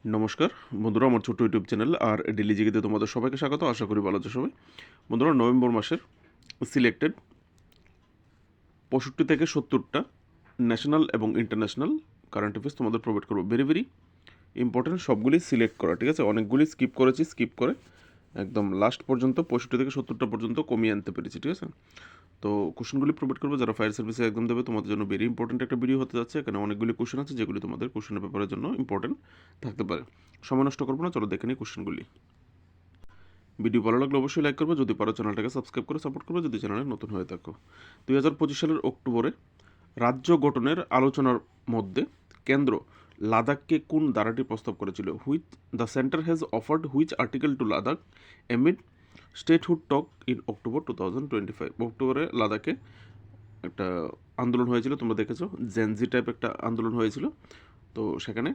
নমস্কার বন্ধুরা, আমার ছোট্ট ইউটিউব চ্যানেল আর ডেলি জিকেতে তোমাদের সবাইকে স্বাগত। আশা করি ভালো আছো সবাই। বন্ধুরা, নভেম্বর মাসের সিলেক্টেড 65 থেকে 70টা ন্যাশনাল এবং ইন্টারন্যাশনাল কারেন্ট অ্যাফেয়ার্স তোমাদের প্রোভাইড করবো। ভেরি ভেরি ইম্পর্টেন্ট, সবগুলি সিলেক্ট করা, ঠিক আছে? অনেকগুলি স্কিপ করেছি, স্কিপ করে একদম লাস্ট পর্যন্ত 65 থেকে 70টা পর্যন্ত কমিয়ে আনতে পেরেছি, ঠিক আছে? তো কোশ্চেনগুলি প্রোভাইড করবো যারা ফায়ার সার্ভিসে এক্সাম দেবে, তোমাদের জন্য ভেরি ইম্পর্টেন্ট একটা ভিডিও হতে যাচ্ছে। এখানে অনেকগুলি কোশ্চেন আছে যেগুলি তোমাদের কোশ্চেনের পেপারের জন্য ইম্পর্টেন্ট থাকতে পারে। সময় নষ্ট করবো না, চলো দেখে নিই কোশ্চেনগুলি। ভিডিও ভালো লাগলে অবশ্যই লাইক করবে, যদি পারো চ্যানেলটাকে সাবস্ক্রাইব করে সাপোর্ট করবে যদি চ্যানেলে নতুন হয়ে থাকো। 2025 সালের অক্টোবরে রাজ্য গঠনের আলোচনার মধ্যে কেন্দ্র লাদাখকে কোন ধারাটি প্রস্তাব করেছিল? Which the centre has offered which article to Ladakh amid statehood talk in October 2025। অক্টোবরে লাদাখে একটা আন্দোলন হয়েছিল, তোমরা দেখেছো, জেনজি টাইপ একটা আন্দোলন হয়েছিল। তো সেখানে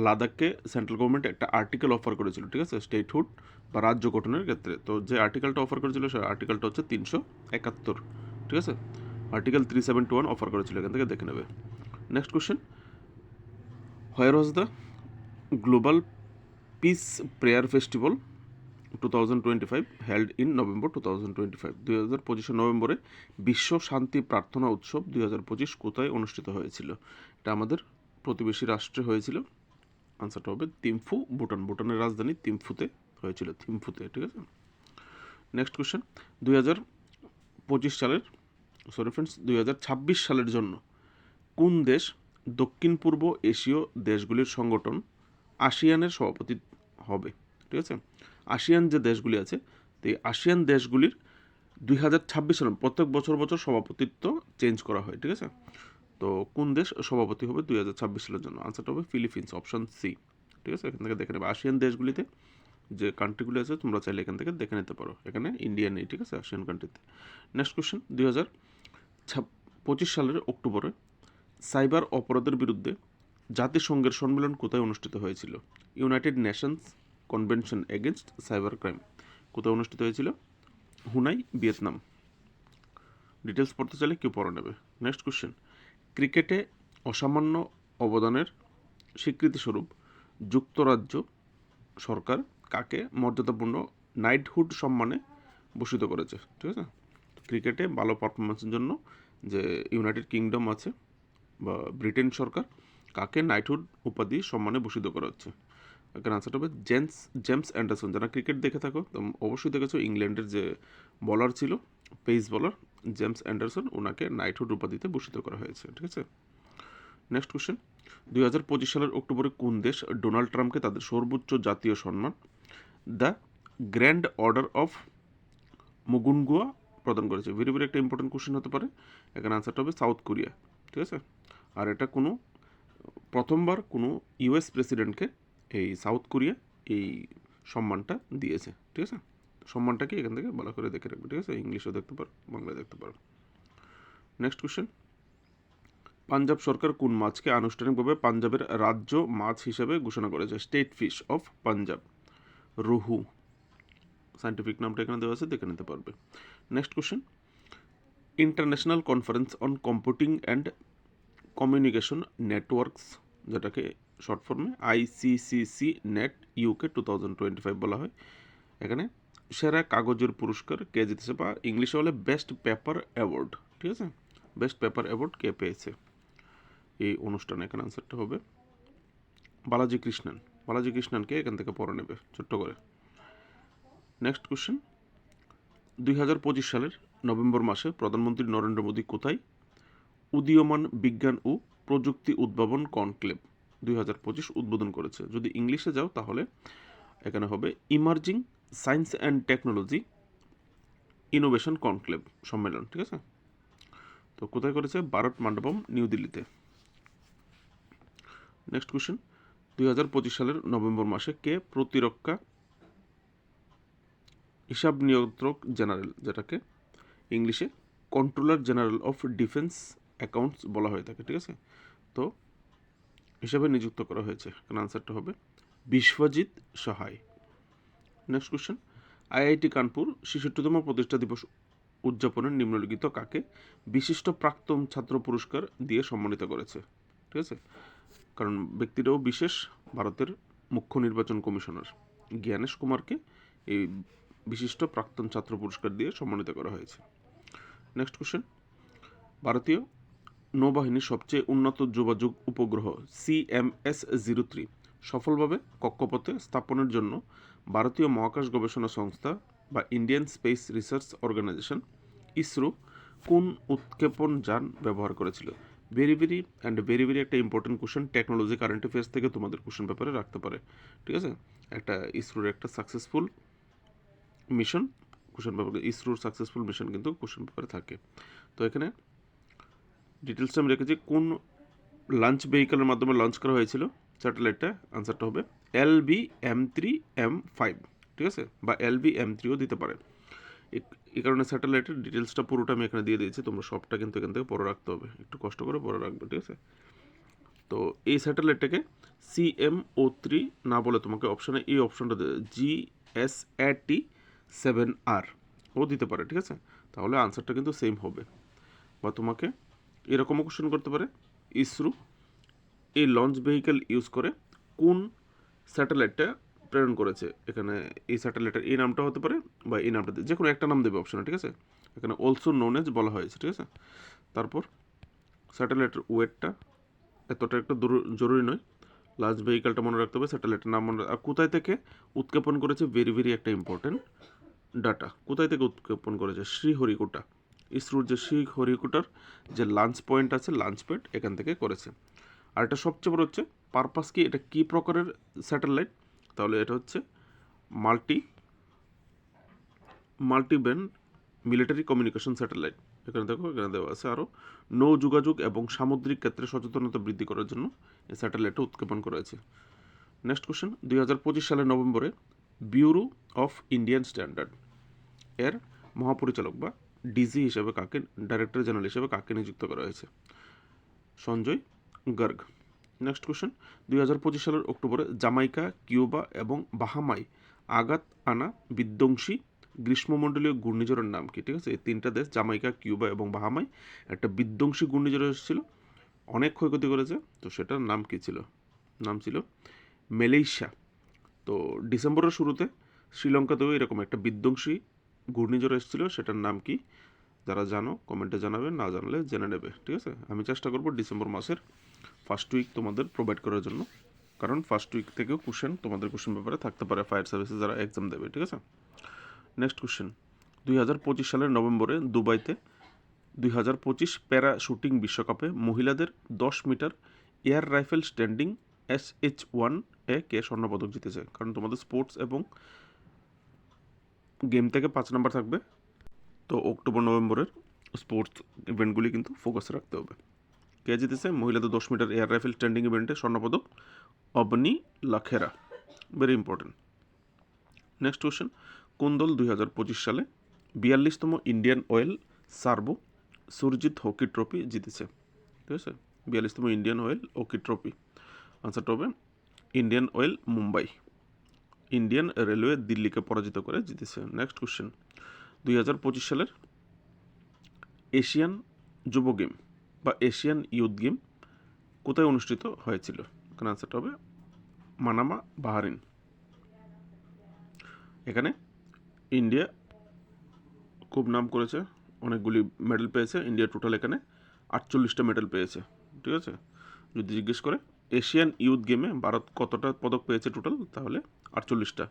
লাদাখকে সেন্ট্রাল গভর্নমেন্ট একটা আর্টিকেল অফার করেছিল, ঠিক আছে, স্টেটহুড বা রাজ্য গঠনের ক্ষেত্রে। তো যে আর্টিকেলটা অফার করেছিল সেই আর্টিকেলটা হচ্ছে 371, ঠিক আছে? আর্টিকেল 371 অফার করেছিল, এখান থেকে দেখে নেবে। Next question, where was the global piece prayer festival 2025 held in November 2025? 2025 নভেম্বরে বিশ্ব শান্তি প্রার্থনা উৎসব 2025 কোথায় অনুষ্ঠিত হয়েছিল? এটা আমাদের প্রতিবেশী রাষ্ট্রে হয়েছিল। আনসারটা হবে থিম্ফু, ভুটান। ভুটানের রাজধানী থিম্ফুতে হয়েছিল, থিম্ফুতে, ঠিক আছে? নেক্সট কোশ্চেন, 2025 সালের ফ্রেন্ডস 2026 সালের জন্য কোন দেশ দক্ষিণ পূর্ব এশীয় দেশগুলির সংগঠন আসিয়ানের সভাপতি হবে? ঠিক আছে, আসিয়ান যে দেশগুলি আছে, তো এই আসিয়ান দেশগুলির 2026 সালে প্রত্যেক বছর বছর সভাপতিত্ব চেঞ্জ করা হয়, ঠিক আছে? তো কোন দেশ সভাপতি হবে 2026 সালের জন্য? আনসারটা হবে ফিলিপিন্স, অপশন সি, ঠিক আছে? এখান থেকে দেখে নেবে আসিয়ান দেশগুলিতে যে কান্ট্রিগুলি আছে তোমরা চাইলে এখান থেকে দেখে নিতে পারো। এখানে ইন্ডিয়া নেই, ঠিক আছে, আসিয়ান কান্ট্রিতে। নেক্সট কোশ্চেন, 2025 সালের অক্টোবরে সাইবার অপরাধের বিরুদ্ধে জাতিসংঘের সম্মেলন কোথায় অনুষ্ঠিত হয়েছিল? United Nations convention against cyber crime কোথায় অনুষ্ঠিত হয়েছিল? হুনাই, ভিয়েতনাম। ডিটেলস পড়তে চাইলে কেউ পড়ে নেবে। নেক্সট কোশ্চেন, ক্রিকেটে অসামান্য অবদানের স্বীকৃতিস্বরূপ যুক্তরাজ্য সরকার কাকে মর্যাদাপূর্ণ নাইটহুড সম্মানে ভূষিত করেছে? ঠিক আছে, ক্রিকেটে ভালো পারফরমেন্সের জন্য যে ইউনাইটেড কিংডম আছে বা ব্রিটেন সরকার কাকে নাইটহুড উপাধি সম্মানে ভূষিত করা হচ্ছে? এখানে আনসারটা হবে জেমস অ্যান্ডারসন। যারা ক্রিকেট দেখে থাকো তো অবশ্যই দেখেছো, ইংল্যান্ডের যে বলার ছিল, পেস বলার জেমস অ্যান্ডারসন, ওনাকে নাইটহুড উপাধিতে ভূষিত করা হয়েছে, ঠিক আছে? নেক্সট কোশ্চেন, 2025 সালের অক্টোবরে কোন দেশ ডোনাল্ড ট্রাম্পকে তাদের সর্বোচ্চ জাতীয় সম্মান দ্য গ্র্যান্ড অর্ডার অফ মুগুনগুয়া প্রদান করেছে? ভেরি ভেরি একটা ইম্পর্টেন্ট কোশ্চেন হতে পারে। এখানে আনসারটা হবে সাউথ কোরিয়া, ঠিক আছে? আর এটা প্রথমবার কোনো ইউএস প্রেসিডেন্টকে এই সাউথ কোরিয়া এই সম্মানটা দিয়েছে, ঠিক আছে? সম্মানটাকে এখান থেকে ভালো করে দেখে রাখবে, ঠিক আছে? ইংলিশেও দেখতে পারো, বাংলায় দেখতে পারো। নেক্সট কোশ্চেন, পাঞ্জাব সরকার কোন মাছকে আনুষ্ঠানিকভাবে পাঞ্জাবের রাজ্য মাছ হিসেবে ঘোষণা করেছে? স্টেট ফিশ অফ পাঞ্জাব, রুহু। সায়েন্টিফিক নামটা এখানে দেওয়া আছে, দেখে নিতে পারবে। Next question, international conference on computing and communication networks, যেটাকে শর্ট ফর্মে আইসিসিসি নেট ইউকে 2025 বলা হয়, এখানে সেরা কাগজের পুরস্কার কে জিতেছে, বা ইংলিশে বলে বেস্ট পেপার অ্যাওয়ার্ড, ঠিক আছে? বেস্ট পেপার অ্যাওয়ার্ড কে পেয়েছে এই অনুষ্ঠানে? এখানে আনসারটা হবে বালাজি কৃষ্ণন। বালাজি কৃষ্ণনকে এখান থেকে পড়ে নেবে ছোট্ট করে। নেক্সট কোশ্চেন, 2025 সালের নভেম্বর মাসে প্রধানমন্ত্রী নরেন্দ্র মোদী কোথায় উদীয়মান বিজ্ঞান ও প্রযুক্তি উদ্ভাবন কনক্লেভ 2025 উদ্বোধন করেছে? যদি ইংলিশে যাও তাহলে এখানে হবে emerging science and technology innovation conclave সম্মেলন, ঠিক আছে? তো কোথায় করেছে? ভারত মণ্ডপম, নিউ দিল্লিতে। নেক্সট কোশ্চেন, 2025 সালের নভেম্বর মাসে কে প্রতিরক্ষা হিসাব নিয়ন্ত্রক জেনারেল, যেটাকে ইংলিশে controller general of defence accounts বলা হয়ে থাকে, ঠিক আছে? তো হিসাবে নিযুক্ত করা হয়েছে, এখানে আনসারটা হবে বিশ্বজিৎ সহায়। নেক্সট কোশ্চেন, আইআইটি কানপুর 66তম প্রতিষ্ঠা দিবস উদযাপনে নিম্নলিখিত কাকে বিশিষ্ট প্রাক্তন ছাত্র পুরস্কার দিয়ে সম্মানিত করেছে? ঠিক আছে, কারণ ব্যক্তিটাও বিশেষ, ভারতের মুখ্য নির্বাচন কমিশনার? জ্ঞানেশ কুমারকে এই বিশিষ্ট প্রাক্তন ছাত্র পুরস্কার দিয়ে সম্মানিত করা হয়েছে। নেক্সট কোশ্চেন, ভারতীয় নৌবাহিনীর সবচেয়ে উন্নত যোগাযোগ উপগ্রহ CMS-03 সফলভাবে কক্ষপথে স্থাপনের জন্য ভারতীয় মহাকাশ গবেষণা সংস্থা বা Indian Space Research Organisation ISRO কোন উৎক্ষেপণ যান ব্যবহার করেছিল? ভেরি ভেরি একটা important question, technology current affairs থেকে তোমাদের কোশ্চেন পেপারে রাখতে পারে, ঠিক আছে? একটা ইসরোর একটা সাকসেসফুল মিশন কোশ্চেন পেপার, ইসরোর সাকসেসফুল মিশন কিন্তু কোশ্চেন পেপারে থাকে। তো এখানে ডিটেলসটা আমি রেখেছি, কোন লঞ্চ ভেহিকলের মাধ্যমে লঞ্চ করা হয়েছিল স্যাটেলাইটটা? আনসারটা হবে LV-M3M5, ঠিক আছে, বা LV-M3ও দিতে পারে। এই কারণে স্যাটেলাইটের ডিটেলসটা পুরোটা আমি এখানে দিয়ে দিয়েছি, তোমরা সবটা কিন্তু এখান থেকে পরে রাখতে হবে, একটু কষ্ট করে পরে রাখবে, ঠিক আছে? তো এই স্যাটেলাইটটাকে CMO3 না বলে তোমাকে অপশানে এই অপশনটা GSAT-7R ও দিতে পারে, ঠিক আছে? তাহলে আনসারটা কিন্তু সেম হবে। বা তোমাকে এরকমও কোশ্চেন করতে পারে, ইসরো এই লঞ্চ ভেহিকেল ইউজ করে কোন স্যাটেলাইটটা প্রেরণ করেছে? এখানে এই স্যাটেলাইটের এই নামটা হতে পারে বা এই নামটা, যে কোনো একটা নাম দেবে অপশনে, ঠিক আছে? এখানে অলসো নোন এজ বলা হয়েছে, ঠিক আছে? তারপর স্যাটেলাইটের ওয়েটটা এতটা একটু জরুরি নয়, লঞ্চ ভেহিকেলটা মনে রাখতে হবে, স্যাটেলাইটের নাম মনে, আর কোথায় থেকে উৎক্ষেপণ করেছে ভেরি একটা ইম্পর্টেন্ট ডাটা। কোথায় থেকে উৎক্ষেপণ করেছে? শ্রীহরিকোটা, ইসরোর যে শ্রীহরিকোটার যে লঞ্চ পয়েন্ট আছে, লঞ্চ প্যাড, এখান থেকে করেছে। আর এটা সবচেয়ে বড় হচ্ছে পারপাস কি, এটা কী প্রকারের স্যাটেলাইট? তাহলে এটা হচ্ছে multi band military communication satellite. এখানে দেখো, এখানে দেওয়া আছে আরও নৌ যোগাযোগ এবং সামুদ্রিক ক্ষেত্রে সচেতনতা বৃদ্ধি করার জন্য এই স্যাটেলাইটটা উৎক্ষেপণ করা হয়েছে। নেক্সট কোশ্চেন, 2025 সালের নভেম্বরে ব্যুরো অফ ইন্ডিয়ান স্ট্যান্ডার্ড এর মহাপরিচালক বা ডিজি হিসেবে কাকে, ডাইরেক্টর জেনারেল হিসেবে কাকে নিযুক্ত করা হয়েছে? সঞ্জয় গার্গ। নেক্সট কোশ্চেন, 2025 সালের অক্টোবরে জামাইকা, কিউবা এবং বাহামায় আঘাত আনা বিধ্বংসী গ্রীষ্মমণ্ডলীয় ঘূর্ণিঝড়ের নাম কি? ঠিক আছে, এই তিনটা দেশ জামাইকা, কিউবা এবং বাহামায় একটা বিধ্বংসী ঘূর্ণিঝড় এসেছিল, অনেক ক্ষয়ক্ষতি করেছে। তো সেটার নাম কি ছিল? নাম ছিল মেলেইশা। তো ডিসেম্বরের শুরুতে শ্রীলঙ্কাতেও এরকম একটা বিধ্বংসী ঘূর্ণিঝড় এসেছিল, সেটার নাম কি? যারা জানো কমেন্টে জানাবে, না জানলে জেনে নেবে, ঠিক আছে? আমি চেষ্টা করব ডিসেম্বর মাসের ফার্স্ট উইক তোমাদের প্রোভাইড করার জন্য, কারণ ফার্স্ট উইক থেকেও কোশ্চেন তোমাদের কোশ্চেন পেপারে থাকতে পারে ফায়ার সার্ভিসে যারা এক্সাম দেবে, ঠিক আছে? নেক্সট কোশ্চেন, 2025 সালের নভেম্বরে দুবাইতে 2025 প্যারা শুটিং বিশ্বকাপে মহিলাদের 10 metre air rifle standing SH1 এ কে স্বর্ণপদক জিতেছে? কারণ তোমাদের স্পোর্টস এবং গেম থেকে 5 নাম্বার থাকবে, তো অক্টোবর নভেম্বরের স্পোর্টস ইভেন্টগুলি কিন্তু ফোকাস রাখতে হবে। কে জিতেছে মহিলাদের 10 মিটার এয়ার রাইফেল স্ট্যান্ডিং ইভেন্টে স্বর্ণপদক? Avani Lekhara, very important. Next question, কোন দল 2025 সালে 42তম Indian Oil Servo Surjit hockey trophy জিতেছে? ঠিক আছে, 42তম ইন্ডিয়ান অয়েল হকি ট্রফি। আনসারটা হবে Indian Oil Mumbai. Indian railway দিল্লিকে পরাজিত করে জিতেছে। নেক্সট কোশ্চেন, 2025 সালের এশিয়ান যুব গেম বা এশিয়ান ইউথ গেম কোথায় অনুষ্ঠিত হয়েছিল? এখানে আনসারটা হবে মানামা, বাহারিন। এখানে ইন্ডিয়া খুব নাম করেছে, অনেকগুলি মেডেল পেয়েছে ইন্ডিয়া, টোটাল এখানে 48টা মেডেল পেয়েছে, ঠিক আছে? যদি জিজ্ঞেস করে এশিয়ান ইউথ গেমে ভারত কতটা পদক পেয়েছে টোটাল, তাহলে 48টা।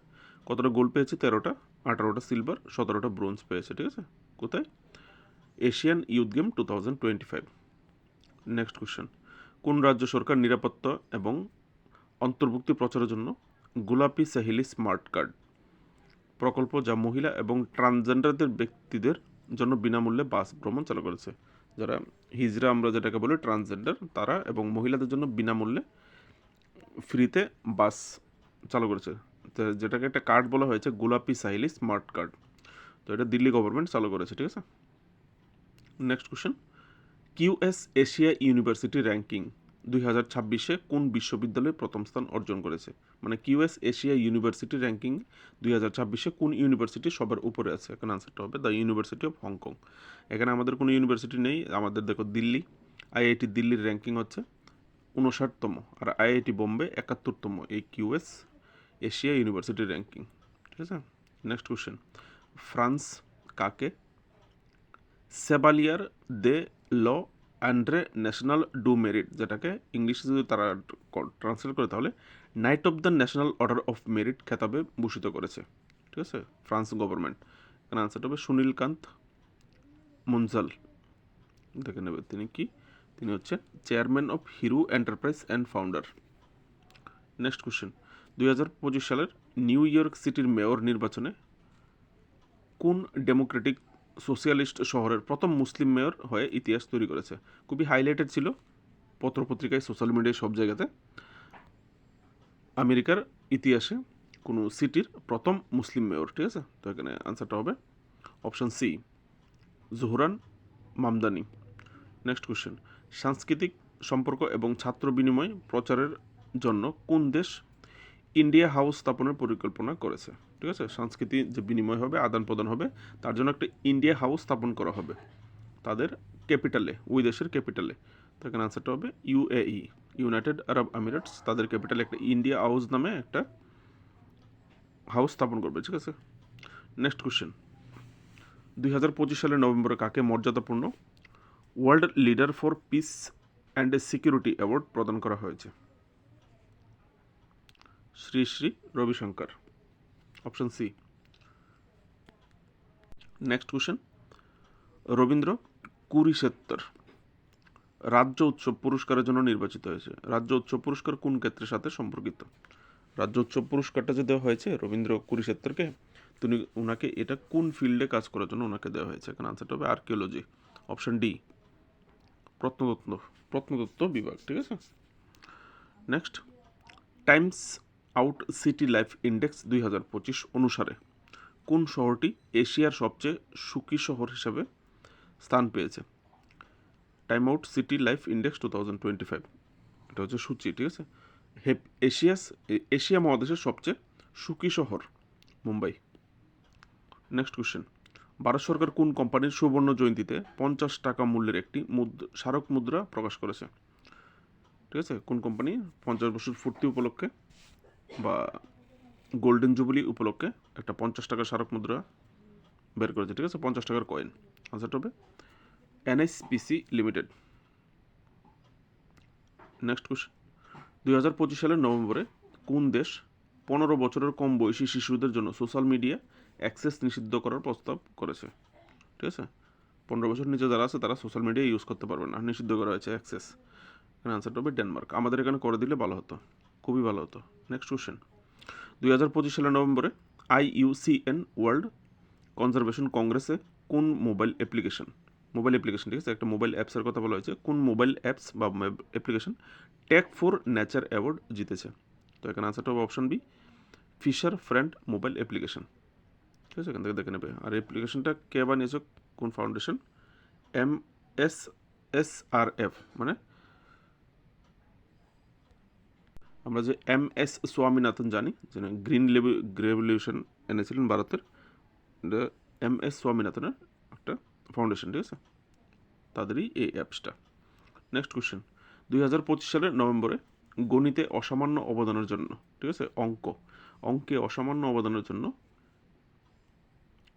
কতটা গোল্ড পেয়েছে? 13টা, 18টা সিলভার, 17টা ব্রোঞ্জ পেয়েছে, ঠিক আছে? কোথায়? Asian youth game 2025। Next question, কোন রাজ্য সরকার নিরাপত্তা এবং অন্তর্ভুক্তি প্রচারের জন্য গোলাপি সাহেলি স্মার্ট কার্ড প্রকল্প, যা মহিলা এবং ট্রান্সজেন্ডারদের ব্যক্তিদের জন্য বিনামূল্যে বাস ভ্রমণ চালু করেছে? যারা হিজড়া আমরা যেটাকে বলি ট্রান্সজেন্ডার, তারা এবং মহিলাদের জন্য বিনামূল্যে ফ্রিতে বাস চালু করেছে, যেটাকে একটা কার্ড বলা হয়েছে গোলাপি সাহেলি স্মার্ট কার্ড। তো এটা দিল্লি গভর্নমেন্ট চালু করেছে, ঠিক আছে? Next question, QS Asia university ranking 2026-এ কোন বিশ্ববিদ্যালয় প্রথম স্থান অর্জন করেছে? মানে QS এশিয়া ইউনিভার্সিটি র্যাঙ্কিং 2026-এ কোন ইউনিভার্সিটি সবার উপরে আছে? এখানে আনসারটা হবে দ্য ইউনিভার্সিটি অফ হংকং। এখানে আমাদের কোনো ইউনিভার্সিটি নেই, আমাদের দেখো দিল্লি, IIT দিল্লির র্যাঙ্কিং হচ্ছে 59তম, আর IIT বোম্বে 71তম এই QS এশিয়া ইউনিভার্সিটি র্যাঙ্কিং, ঠিক আছে। নেক্সট কোশ্চেন, ফ্রান্স কাকে সেবালিয়ার দে ল অ্যান্ড্রে ন্যাশনাল ডু মেরিট, যেটাকে ইংলিশে যদি তারা ট্রান্সলেট করে তাহলে night of the national order of merit খেতাবে ভূষিত করেছে, ঠিক আছে, ফ্রান্স গভর্নমেন্ট। এখানে আনসারটা হবে সুনীলকান্ত মুনজাল। দেখে নেবে তিনি কি, তিনি হচ্ছে chairman of hero enterprise and founder. Next question, 2025 সালের নিউ ইয়র্ক সিটির মেয়র নির্বাচনে কোন ডেমোক্রেটিক সোশিয়ালিস্ট শহরের প্রথম মুসলিম মেয়র হয়ে ইতিহাস তৈরি করেছে? খুবই হাইলাইটেড ছিল পত্রপত্রিকায়, সোশ্যাল মিডিয়ায়, সব জায়গাতে। আমেরিকার ইতিহাসে কোনো সিটির প্রথম মুসলিম মেয়র, ঠিক আছে। তো এখানে আনসারটা হবে option C, Zohran Mamdani. Next question, সাংস্কৃতিক সম্পর্ক এবং ছাত্র বিনিময় প্রচারের জন্য কোন দেশ ইন্ডিয়া হাউস স্থাপনের পরিকল্পনা করেছে? ঠিক আছে, সাংস্কৃতিক যে বিনিময় হবে, আদান প্রদান হবে, তার জন্য একটা ইন্ডিয়া হাউস স্থাপন করা হবে তাদের ক্যাপিটালে, ওই দেশের ক্যাপিটালে। তো এখানে আনসারটা হবে ইউএই, ইউনাইটেড আরব আমিরাটস, তাদের ক্যাপিটালে একটা ইন্ডিয়া হাউস নামে একটা হাউস স্থাপন করবে, ঠিক আছে। নেক্সট কোশ্চেন, 2025 সালের নভেম্বরে কাকে মর্যাদাপূর্ণ World Leader for Peace and Security Award প্রদান করা হয়েছে? Shri Shri Ravishankar, option C. Next question, Rabindra Kurukshetra রাজ্য উৎসব পুরস্কারের জন্য নির্বাচিত হয়েছে। রাজ্য উৎসব পুরস্কার কোন ক্ষেত্রের সাথে সম্পর্কিত? রাজ্য উৎসব পুরস্কারটা যে দেওয়া হয়েছে রবীন্দ্র কুরুক্ষেত্রকে, তিনি ওনাকে এটা কোন ফিল্ডে কাজ করার জন্য ওনাকে দেওয়া হয়েছে? এখানে আনসারটা হবে আর্কিওলজি, অপশন ডি, প্রত্নতত্ত্ব বিভাগ, ঠিক আছে। Next, Times out city life index 2025 অনুসারে কোন শহরটি এশিয়ার সবচেয়ে সুখী শহর হিসাবে স্থান পেয়েছে? Time out city life index 2025, এটা হচ্ছে সূচি, ঠিক আছে। এশিয়া মহাদেশের সবচেয়ে সুখী শহর মুম্বাই। নেক্সট কোশ্চেন, ভারত সরকার কোন কোম্পানির সুবর্ণ জয়ন্তীতে 50 টাকা মূল্যের একটি স্মারক মুদ্রা প্রকাশ করেছে? ঠিক আছে, কোন কোম্পানি 50 বছর পূর্তি উপলক্ষে বা গোল্ডেন জুবিলি উপলক্ষে একটা 50 টাকার স্মারক মুদ্রা বের করেছে, ঠিক আছে, 50 টাকার কয়েন। আনসারটা হবে এনএসপিসি লিমিটেড। নেক্সট কোশ্চেন, 2025 সালের নভেম্বরে কোন দেশ 15 বছরের কম বয়সী শিশুদের জন্য সোশ্যাল মিডিয়া অ্যাক্সেস নিষিদ্ধ করার প্রস্তাব করেছে? ঠিক আছে, 15 বছর নিচে যারা আছে তারা সোশ্যাল মিডিয়া ইউজ করতে পারবে না, নিষিদ্ধ করা হয়েছে অ্যাক্সেস। এখানে আনসারটা হবে ডেনমার্ক। আমাদের এখানে করে দিলে ভালো হতো, খুবই ভালো হতো। নেক্সট কোশ্চেন, 2025 সালের নভেম্বরে IUCN ওয়ার্ল্ড কনজারভেশন কংগ্রেসে কোন মোবাইল অ্যাপ্লিকেশন, ঠিক আছে, একটা মোবাইল অ্যাপসের কথা বলা হয়েছে, কোন মোবাইল অ্যাপস বা application Tech for Nature Award জিতেছে? তো এখানে আনসারটা হবে option B, Fisher Friend mobile application, ঠিক আছে, এখান থেকে দেখে নেবে। আর অ্যাপ্লিকেশনটা কে বানিয়েছে, কোন ফাউন্ডেশন? MSSRF, মানে আমরা যে MS স্বামীনাথন জানি, যিনি গ্রিন রেভলিউশন এনেছিলেন ভারতের, MS স্বামীনাথনের একটা ফাউন্ডেশন, ঠিক আছে, তাদেরই এই অ্যাপসটা। নেক্সট কোশ্চেন, 2025 সালের নভেম্বরে গণিতে অসামান্য অবদানের জন্য, ঠিক আছে, অঙ্কে অসামান্য অবদানের জন্য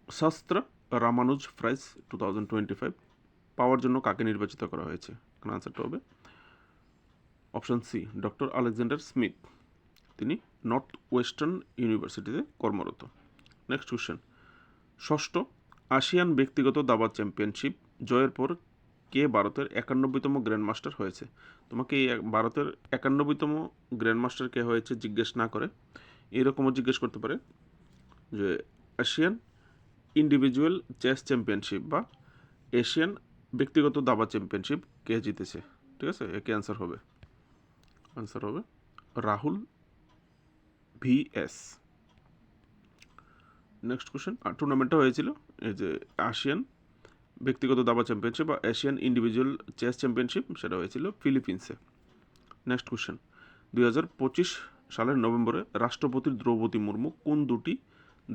শাস্ত্র রামানুজ প্রাইজ 2025 পাওয়ার জন্য কাকে নির্বাচিত করা হয়েছে? এখানে আনসারটা হবে option C, doctor Alexander Smith, তিনি নর্থ ওয়েস্টার্ন ইউনিভার্সিটিতে কর্মরত। নেক্সট কোশ্চেন, ষষ্ঠ আসিয়ান ব্যক্তিগত দাবা চ্যাম্পিয়নশিপ জয়ের পর কে ভারতের 91তম গ্র্যান্ড মাস্টার হয়েছে? তোমাকে এই ভারতের 91তম গ্র্যান্ড মাস্টার কে হয়েছে জিজ্ঞেস না করে এরকমও জিজ্ঞেস করতে পারে যে এশিয়ান ইন্ডিভিজুয়াল চেস চ্যাম্পিয়নশিপ বা এশিয়ান ব্যক্তিগত দাবা চ্যাম্পিয়নশিপ কে জিতেছে? ঠিক আছে, একে অ্যান্সার হবে রাহুল VS। নেক্সট কোশ্চেন, টুর্নামেন্টটা হয়েছিল এই যে এশিয়ান ব্যক্তিগত দাবা চ্যাম্পিয়নশিপ বা এশিয়ান ইন্ডিভিজুয়াল চেস চ্যাম্পিয়নশিপ, সেটা হয়েছিল ফিলিপিন্সে। নেক্সট কোশ্চেন, 2025 সালের নভেম্বরে রাষ্ট্রপতি দ্রৌপদী মুর্মু কোন দুটি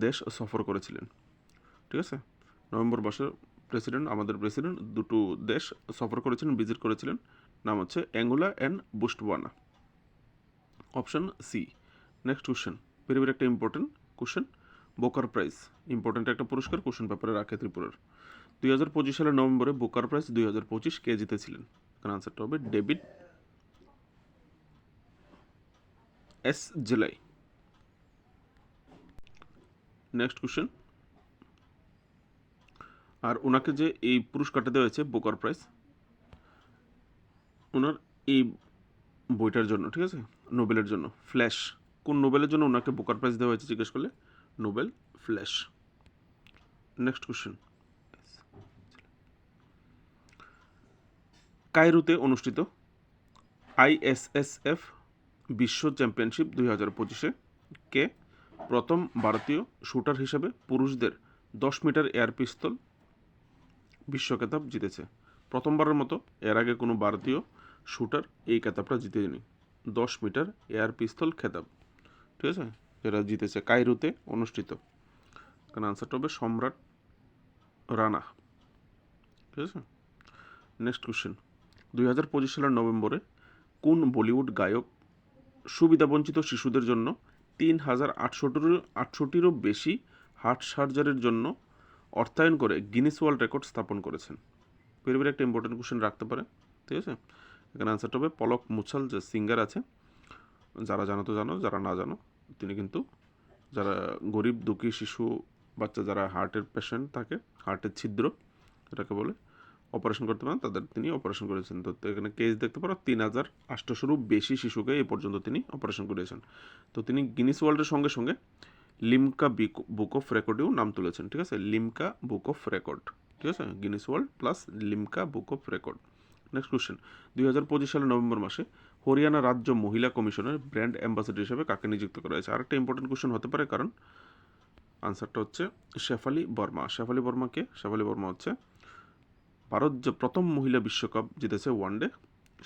দেশ সফর করেছিলেন? ঠিক আছে, নভেম্বর মাসে আমাদের প্রেসিডেন্ট দুটো দেশ সফর করেছিলেন, ভিজিট করেছিলেন, নাম হচ্ছে Angola and Botswana, option C. Next question, very very একটা important question. Booker prize important একটা পুরস্কার, কোশ্চেন পেপারে রাখে ত্রিপুরার। 2025 সালের নভেম্বরে বোকার প্রাইজ 2025 কে জিতেছিলেন? কারণ আনসারটা হবে David Szalay. Next question. আর ওনাকে যে এই পুরস্কারটা দেওয়া হয়েছে বোকার প্রাইজ, ওনার এই বইটার জন্য, ঠিক আছে, নোবেলের জন্য। ফ্ল্যাশ, কোন নোবেলের জন্য ওনাকে বোকার প্রাইজ দেওয়া হয়েছে জিজ্ঞেস করলে? নোবেল ফ্ল্যাশ। Next question. কায়রোতে অনুষ্ঠিত ISSF বিশ্ব চ্যাম্পিয়নশিপ 2025-এ কে প্রথম ভারতীয় শুটার হিসেবে পুরুষদের 10 মিটার এয়ার পিস্তল বিশ্ব খেতাব জিতেছে? প্রথমবারের মতো, এর আগে কোনো ভারতীয় শুটার এই খেতাবটা জিতেনি, 10 মিটার এয়ার পিস্তল খেতাব, ঠিক আছে, যেটা জিতেছে কায়রোতে অনুষ্ঠিত। কারণ আনসারটা হবে সম্রাট রানা, ঠিক আছে। Next question. 2025 সালের নভেম্বরে কোন বলিউড গায়ক সুবিধাবঞ্চিত শিশুদের জন্য 3,800-টিরও বেশি হার্ট সার্জারির জন্য অর্থায়ন করে গিনেস ওয়ার্ল্ড রেকর্ড স্থাপন করেছেন? ভেরি ভেরি একটা ইম্পর্টেন্ট কোশ্চেন রাখতে পারে, ঠিক আছে। এখানে আনসারটা হবে পলক মুছাল, যে সিঙ্গার আছে, যারা জানো তো জানো, যারা না জানো তিনি কিন্তু, যারা গরিব দুঃখী শিশু বাচ্চা যারা হার্টের পেশেন্ট থাকে, হার্টের ছিদ্র এটাকে বলে, অপারেশন করতে পারেন তাদের তিনি অপারেশন করেছেন। তো এখানে কেস দেখতে পারো 3,800-রও বেশি শিশুকে এ পর্যন্ত তিনি অপারেশন করেছেন। তো তিনি গিনিস ওয়ার্ল্ডের সঙ্গে সঙ্গে লিমকা বুক অফ রেকর্ডেও নাম তুলেছেন, ঠিক আছে, লিমকা বুক অফ রেকর্ড, ঠিক আছে, Guinness world plus Limca book of record. Next question. 2025 সালের নভেম্বর মাসে হরিয়ানা রাজ্য মহিলা কমিশনের ব্র্যান্ড অ্যাম্বাসেডর হিসেবে কাকে নিযুক্ত করা হয়েছে? আরেকটা ইম্পর্টেন্ট কোশ্চেন হতে পারে, কারণ আনসারটা হচ্ছে শেফালি বর্মা। শেফালি বর্মাকে, শেফালি বর্মা হচ্ছে ভারত যে প্রথম মহিলা বিশ্বকাপ জিতেছে ওয়ানডে,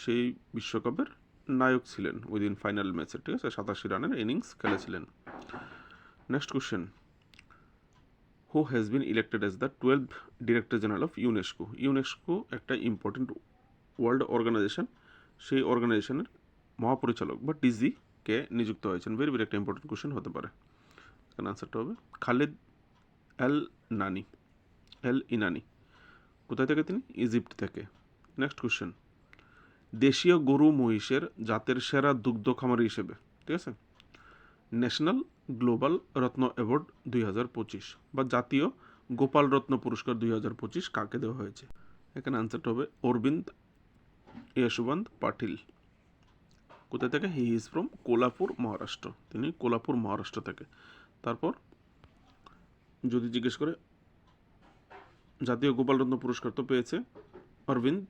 সেই বিশ্বকাপের নায়ক ছিলেন উইদিন ফাইনাল ম্যাচে, ঠিক আছে, 87 রানের ইনিংস খেলেছিলেন। Next question. Who has been elected as the 12th director general of UNESCO? UNESCO একটা ইম্পর্টেন্ট ওয়ার্ল্ড অর্গানাইজেশন, সেই অর্গানাইজেশনের মহাপরিচালক বা ডিজি কে নিযুক্ত হয়েছেন? ভেরি ভেরি একটা ইম্পর্টেন্ট কোশ্চেন হতে পারে। এখানে আনসারটা হবে খালিদ এল ইনানি। কোথায় থেকে তিনি? ইজিপ্ট থেকে। Next question. দেশীয় গরু মহিষের জাতের সেরা দুগ্ধ খামারি হিসেবে, ঠিক আছে, ন্যাশনাল গ্লোবাল রত্ন অ্যাওয়ার্ড 2025 বা জাতীয় গোপাল রত্ন পুরস্কার 2025 কাকে দেওয়া হয়েছে? এখানে আনসারটা হবে অরবিন্দ যশবন্ত পাটিল। কোথায় থেকে? He is from Kolhapur, Maharashtra. তিনি কোলাপুর, মহারাষ্ট্র থেকে। তারপর যদি জিজ্ঞেস করে, জাতীয় গোপাল রত্ন পুরস্কার তো পেয়েছে অরবিন্দ,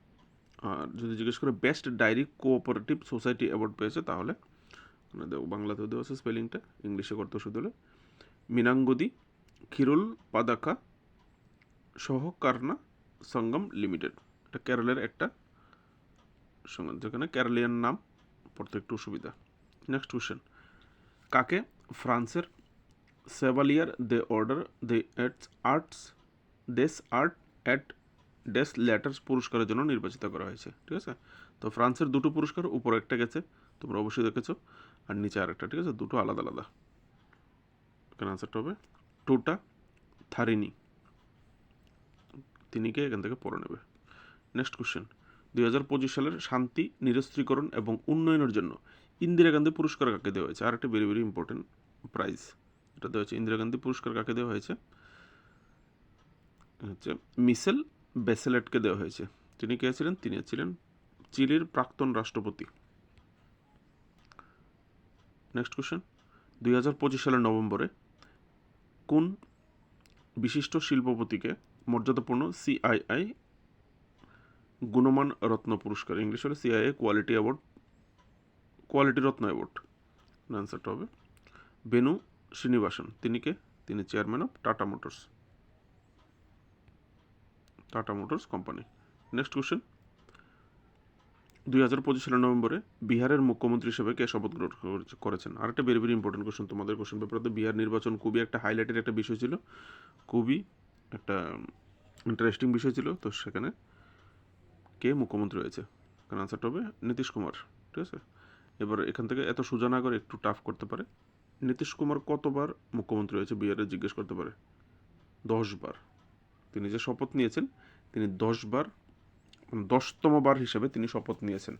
আর যদি জিজ্ঞেস করে best dairy cooperative society award পেয়েছে, তাহলে বাংলাতেও দেওয়া আছে, স্পেলিংটা ইংলিশে করতে শুধু হলে মিনাঙ্গদি খিরুল পাদাকা সহকারনা সঙ্গম লিমিটেড। এটা কেরলের একটা সংগঠন, যেখানে কেরালিয়ান নাম পড়তে একটু সুবিধা। Next question. কাকে ফ্রান্সের সেভালিয়ার দে অর্ডার দে আর্টস দেস আর্ট অ্যাট ডেস লেটার্স পুরস্কারের জন্য নির্বাচিত করা হয়েছে, ঠিক আছে। তো ফ্রান্সের দুটো পুরস্কার, উপরে একটা গেছে, তোমরা অবশ্যই দেখেছো, আর নিচে আরেকটা, ঠিক আছে, দুটো আলাদা আলাদা। এখানে আনসারটা হবে টোটা থারিনি। তিনিকে এখান থেকে পড়ে নেবে। Next question. 2025 সালের শান্তি, নিরস্ত্রীকরণ এবং উন্নয়নের জন্য ইন্দিরা গান্ধী পুরস্কার কাকে দেওয়া হয়েছে? আর একটা ভেরি ভেরি ইম্পর্টেন্ট প্রাইজ এটা দেওয়া হয়েছে। ইন্দিরা গান্ধী পুরস্কার কাকে দেওয়া হয়েছে? হচ্ছে মিশেল বেসেলেটকে দেওয়া হয়েছে। তিনি কে ছিলেন? তিনি ছিলেন চিলির প্রাক্তন রাষ্ট্রপতি। Next question. 2025 সালের নভেম্বরে কোন বিশিষ্ট শিল্পপতিকে মর্যাদাপূর্ণ CII গুণমান রত্ন পুরস্কার, ইংলিশ হলে CII কোয়ালিটি রত্ন অ্যাওয়ার্ড, আনসারটা হবে বেনু শ্রীনিবাসন। তিনি কে? তিনি chairman of tata motors company. Next question. 2025 সালের নভেম্বরে বিহারের মুখ্যমন্ত্রী হিসেবে কে শপথ গ্রহণ করেছেন? আর একটা ভেরি ভেরি ইম্পর্টেন্ট কোশ্চেন তোমাদের কোশ্চেন পেপারে। বিহার নির্বাচন খুবই একটা হাইলাইটের একটা বিষয় ছিল, খুবই একটা ইন্টারেস্টিং বিষয় ছিল। তো সেখানে কে মুখ্যমন্ত্রী হয়েছে? আনসারটা হবে নীতিশ কুমার, ঠিক আছে। এবার এখান থেকে এত সোজা না করে একটু টাফ করতে পারে, নীতিশ কুমার কতবার মুখ্যমন্ত্রী হয়েছে বিহারে জিজ্ঞেস করতে পারে? 10 বার। তিনি যে শপথ নিয়েছেন তিনি 10 বার, 10তম বার হিসেবে তিনি শপথ নিয়েছেন।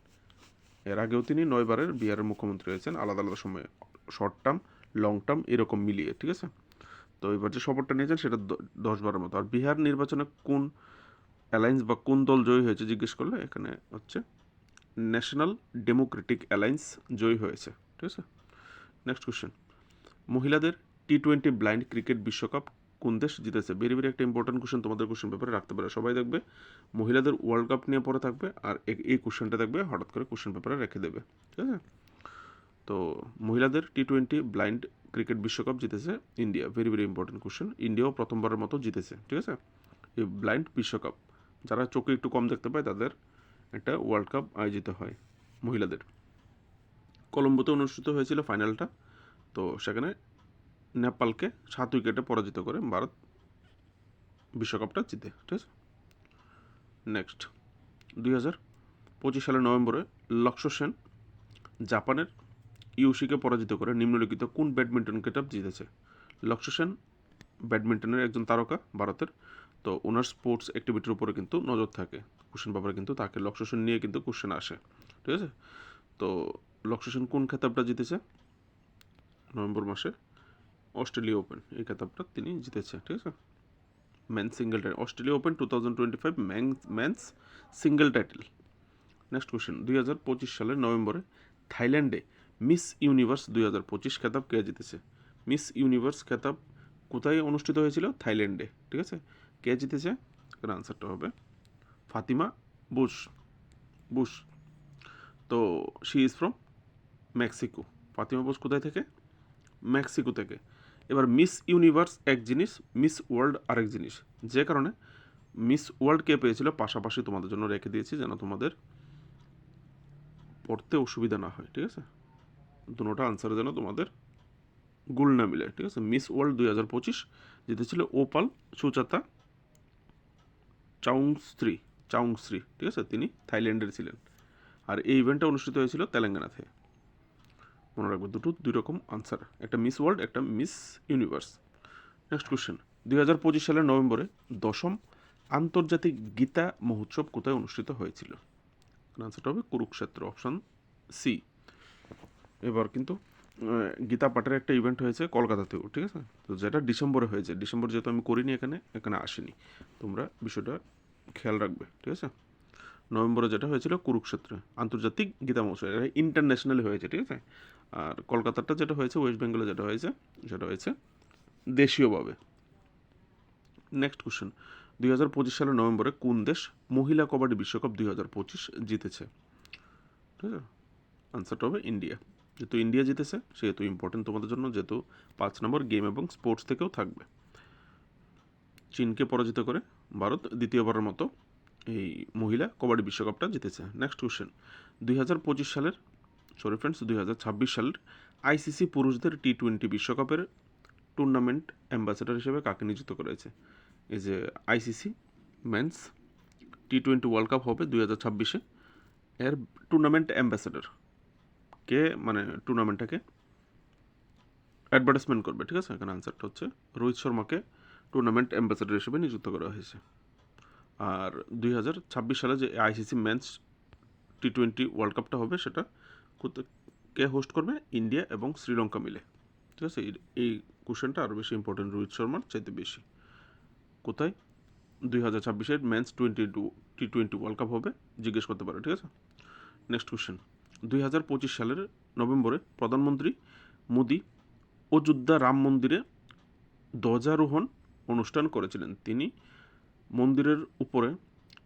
এর আগেও তিনি 9 বারের বিহারের মুখ্যমন্ত্রী হয়েছেন আলাদা আলাদা সময়ে, শর্ট টার্ম, লং টার্ম এরকম মিলিয়ে, ঠিক আছে? তো এবার যে শপথটা নিয়েছেন সেটা 10 বারের মতো। আর বিহার নির্বাচনে কোন অ্যালায়েন্স বা কোন দল জয়ী হয়েছে জিজ্ঞেস করলে এখানে হচ্ছে ন্যাশনাল ডেমোক্রেটিক অ্যালায়েন্স জয়ী হয়েছে, ঠিক আছে? নেক্সট কোশ্চেন, মহিলাদের T20 ব্লাইন্ড ক্রিকেট বিশ্বকাপ কোন দেশ জিতেছে? ভেরি ভেরি একটা ইম্পর্টেন্ট কোশ্চেন, তোমাদের কোশ্চেন পেপারে রাখতে পারে। সবাই দেখবে মহিলাদের ওয়ার্ল্ড কাপ নিয়ে পড়ে থাকবে আর এই কোশ্চেনটা দেখবে হঠাৎ করে কোশ্চেন পেপারে রেখে দেবে, ঠিক আছে? তো মহিলাদের T20 ব্লাইন্ড ক্রিকেট বিশ্বকাপ জিতেছে India. Very very important question. ইন্ডিয়াও প্রথমবারের মতো জিতেছে, ঠিক আছে? এই ব্লাইন্ড বিশ্বকাপ, যারা চোখে একটু কম দেখতে পায় তাদের একটা ওয়ার্ল্ড কাপ আয়োজিত হয় মহিলাদের। কলম্বোতে অনুষ্ঠিত হয়েছিল ফাইনালটা। তো সেখানে নেপালকে 7 উইকেটে পরাজিত করে ভারত বিশ্বকাপটা জিতে, ঠিক আছে? নেক্সট, 2025 সালের নভেম্বরে লক্ষ্য সেন জাপানের ইউশিকে পরাজিত করে নিম্নলিখিত কোন ব্যাডমিন্টন খেতাব জিতেছে? লক্ষ্য সেন ব্যাডমিন্টনের একজন তারকা ভারতের। তো ওনার স্পোর্টস অ্যাক্টিভিটির উপরে কিন্তু নজর থাকে কোশ্চেন পেপারে, কিন্তু তাকে লক্ষ্য সেন নিয়ে কিন্তু কোশ্চেন আসে, ঠিক আছে? তো লক্ষ্য সেন কোন খেতাবটা জিতেছে নভেম্বর মাসে? অস্ট্রেলিয়া ওপেন, এই খেতাবটা তিনি জিতেছে, ঠিক আছে? Men's single title, Australia Open 2025 men's single title. Next question, 2025 সালের নভেম্বরে থাইল্যান্ডে মিস ইউনিভার্স 2025 খেতাব কে জিতেছে? মিস ইউনিভার্স খেতাব কোথায় অনুষ্ঠিত হয়েছিল? থাইল্যান্ডে, ঠিক আছে? কে জিতেছে? এর আনসারটা হবে ফাতিমা বুশ। বুশ। তো she is from Mexico. Fatima Bush কোথায় থেকে? মেক্সিকো থেকে। এবার মিস ইউনিভার্স এক জিনিস, মিস ওয়ার্ল্ড আরেক জিনিস, যে কারণে মিস ওয়ার্ল্ড কে পেয়েছিল পাশাপাশি তোমাদের জন্য রেখে দিয়েছি যেন তোমাদের পড়তে অসুবিধা না হয়, ঠিক আছে? দুটোটা আনসারে যেন তোমাদের গুল না মিলে, ঠিক আছে? মিস ওয়ার্ল্ড 2025 জিতেছিল ওপাল সুচাতা চাউংশ্রী, ঠিক আছে? তিনি থাইল্যান্ডের ছিলেন। আর এই ইভেন্টটা অনুষ্ঠিত হয়েছিল তেলেঙ্গানাতে। মনে রাখবে দুই রকম আনসার, একটা মিস ওয়ার্ল্ড, একটা মিস ইউনিভার্স। নেক্সট কোশ্চেন, 2025 সালের নভেম্বরে 10ম আন্তর্জাতিক গীতা মহোৎসব কোথায় অনুষ্ঠিত হয়েছিল? আনসারটা হবে কুরুক্ষেত্র, অপশন সি। এবার কিন্তু গীতা পাঠের একটা ইভেন্ট হয়েছে কলকাতাতেও, ঠিক আছে? তো যেটা ডিসেম্বরে হয়েছে, ডিসেম্বর যেহেতু আমি করিনি এখানে আসেনি, তোমরা বিষয়টা খেয়াল রাখবে, ঠিক আছে? নভেম্বরে যেটা হয়েছিল কুরুক্ষেত্রে আন্তর্জাতিক গীতা মহোৎসব, এটা ইন্টারন্যাশনালি হয়েছে, ঠিক আছে? আর কলকাতাটা যেটা হয়েছে, ওয়েস্ট বেঙ্গলে যেটা হয়েছে সেটা হয়েছে দেশীয়ভাবে। নেক্সট কোশ্চেন, 2025 সালের নভেম্বরে কোন দেশ মহিলা কবাডি বিশ্বকাপ 2025 জিতেছে? ঠিক আছে, আনসারটা হবে ইন্ডিয়া। যেহেতু ইন্ডিয়া জিতেছে সেহেতু ইম্পর্টেন্ট তোমাদের জন্য, যেহেতু 5 নম্বর গেম এবং স্পোর্টস থেকেও থাকবে। চীনকে পরাজিত করে ভারত দ্বিতীয়বারের মতো এই মহিলা কবাডি বিশ্বকাপটা জিতেছে। নেক্সট কোশ্চেন, 2025 সালের 2026 সালের আইসিসি পুরুষদের T20 বিশ্বকাপের টুর্নামেন্ট অ্যাম্বাসেডর হিসেবে কাকে নিযুক্ত করেছে? এই যে ICC men's T20 world cup হবে 2026-এ, এর টুর্নামেন্ট অ্যাম্বাসেডর কে, মানে টুর্নামেন্টটাকে অ্যাডভার্টাইজমেন্ট করবে, ঠিক আছে? এখানে আনসারটা হচ্ছে রোহিত শর্মাকে টুর্নামেন্ট অ্যাম্বাসেডর হিসেবে নিযুক্ত করা হয়েছে। আর 2026 সালে যে আইসিসি মেন্স T20 ওয়ার্ল্ড কাপটা হবে সেটা কে হোস্ট করবে? ইন্ডিয়া এবং শ্রীলঙ্কা মিলে, ঠিক আছে? এই কোশ্চেনটা আরও বেশি ইম্পর্টেন্ট রোহিত শর্মার চাইতে বেশি। কোথায় 2026-এর মেন্স T20 ওয়ার্ল্ড কাপ হবে জিজ্ঞেস করতে পারে, ঠিক আছে? নেক্সট কোশ্চেন, 2025 সালের নভেম্বরে প্রধানমন্ত্রী মোদি অযোধ্যা রাম মন্দিরে ধ্বজারোহণ অনুষ্ঠান করেছিলেন। তিনি মন্দিরের উপরে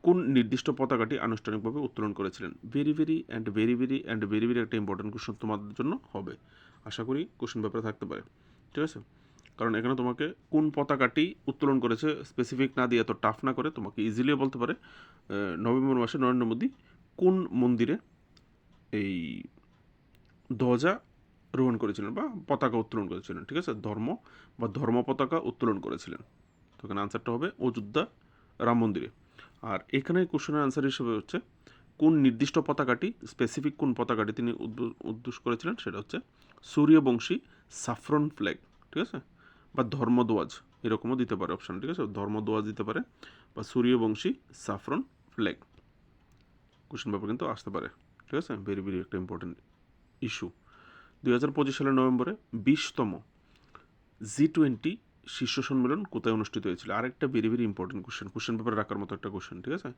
কোন নির্দিষ্ট পতাকাটি আনুষ্ঠানিকভাবে উত্তোলন করেছিলেন? ভেরি ভেরি একটা ইম্পর্টেন্ট কোশ্চেন তোমাদের জন্য হবে, আশা করি কোশ্চেন পেপারে থাকতে পারে, ঠিক আছে? কারণ এখানে তোমাকে কোন পতাকাটি উত্তোলন করেছে স্পেসিফিক না দিয়ে এত টাফ না করে তোমাকে ইজিলিও বলতে পারে নভেম্বর মাসে নরেন্দ্র মোদী কোন মন্দিরে এই ধ্বজা রোহণ করেছিলেন বা পতাকা উত্তোলন করেছিলেন, ঠিক আছে? ধর্ম পতাকা উত্তোলন করেছিলেন। তো এখানে আনসারটা হবে অযোধ্যা রাম মন্দিরে। আর এখানে কোশ্চেনের আনসার হিসেবে হচ্ছে কোন নির্দিষ্ট পতাকাটি, স্পেসিফিক কোন পতাকাটি তিনি উদ্দেশ্য করেছিলেন, সেটা হচ্ছে সূর্যবংশী সাফরন ফ্ল্যাগ, ঠিক আছে, বা ধর্মদোয়াজ এরকমও দিতে পারে অপশান, ঠিক আছে, ধর্মদোয়াজ দিতে পারে বা Suryavanshi saffron flag. Question paper কিন্তু আসতে পারে, ঠিক আছে, ভেরি ভেরি একটা ইম্পর্টেন্ট ইস্যু। 2025 সালের নভেম্বরে 20তম G20 শীর্ষ সম্মেলন কোথায় অনুষ্ঠিত হয়েছিল? আরেকটা ভেরি ভেরি ইম্পর্টেন্ট কোশ্চেন পেপারে রাখার মতো একটা কোশ্চেন, ঠিক আছে।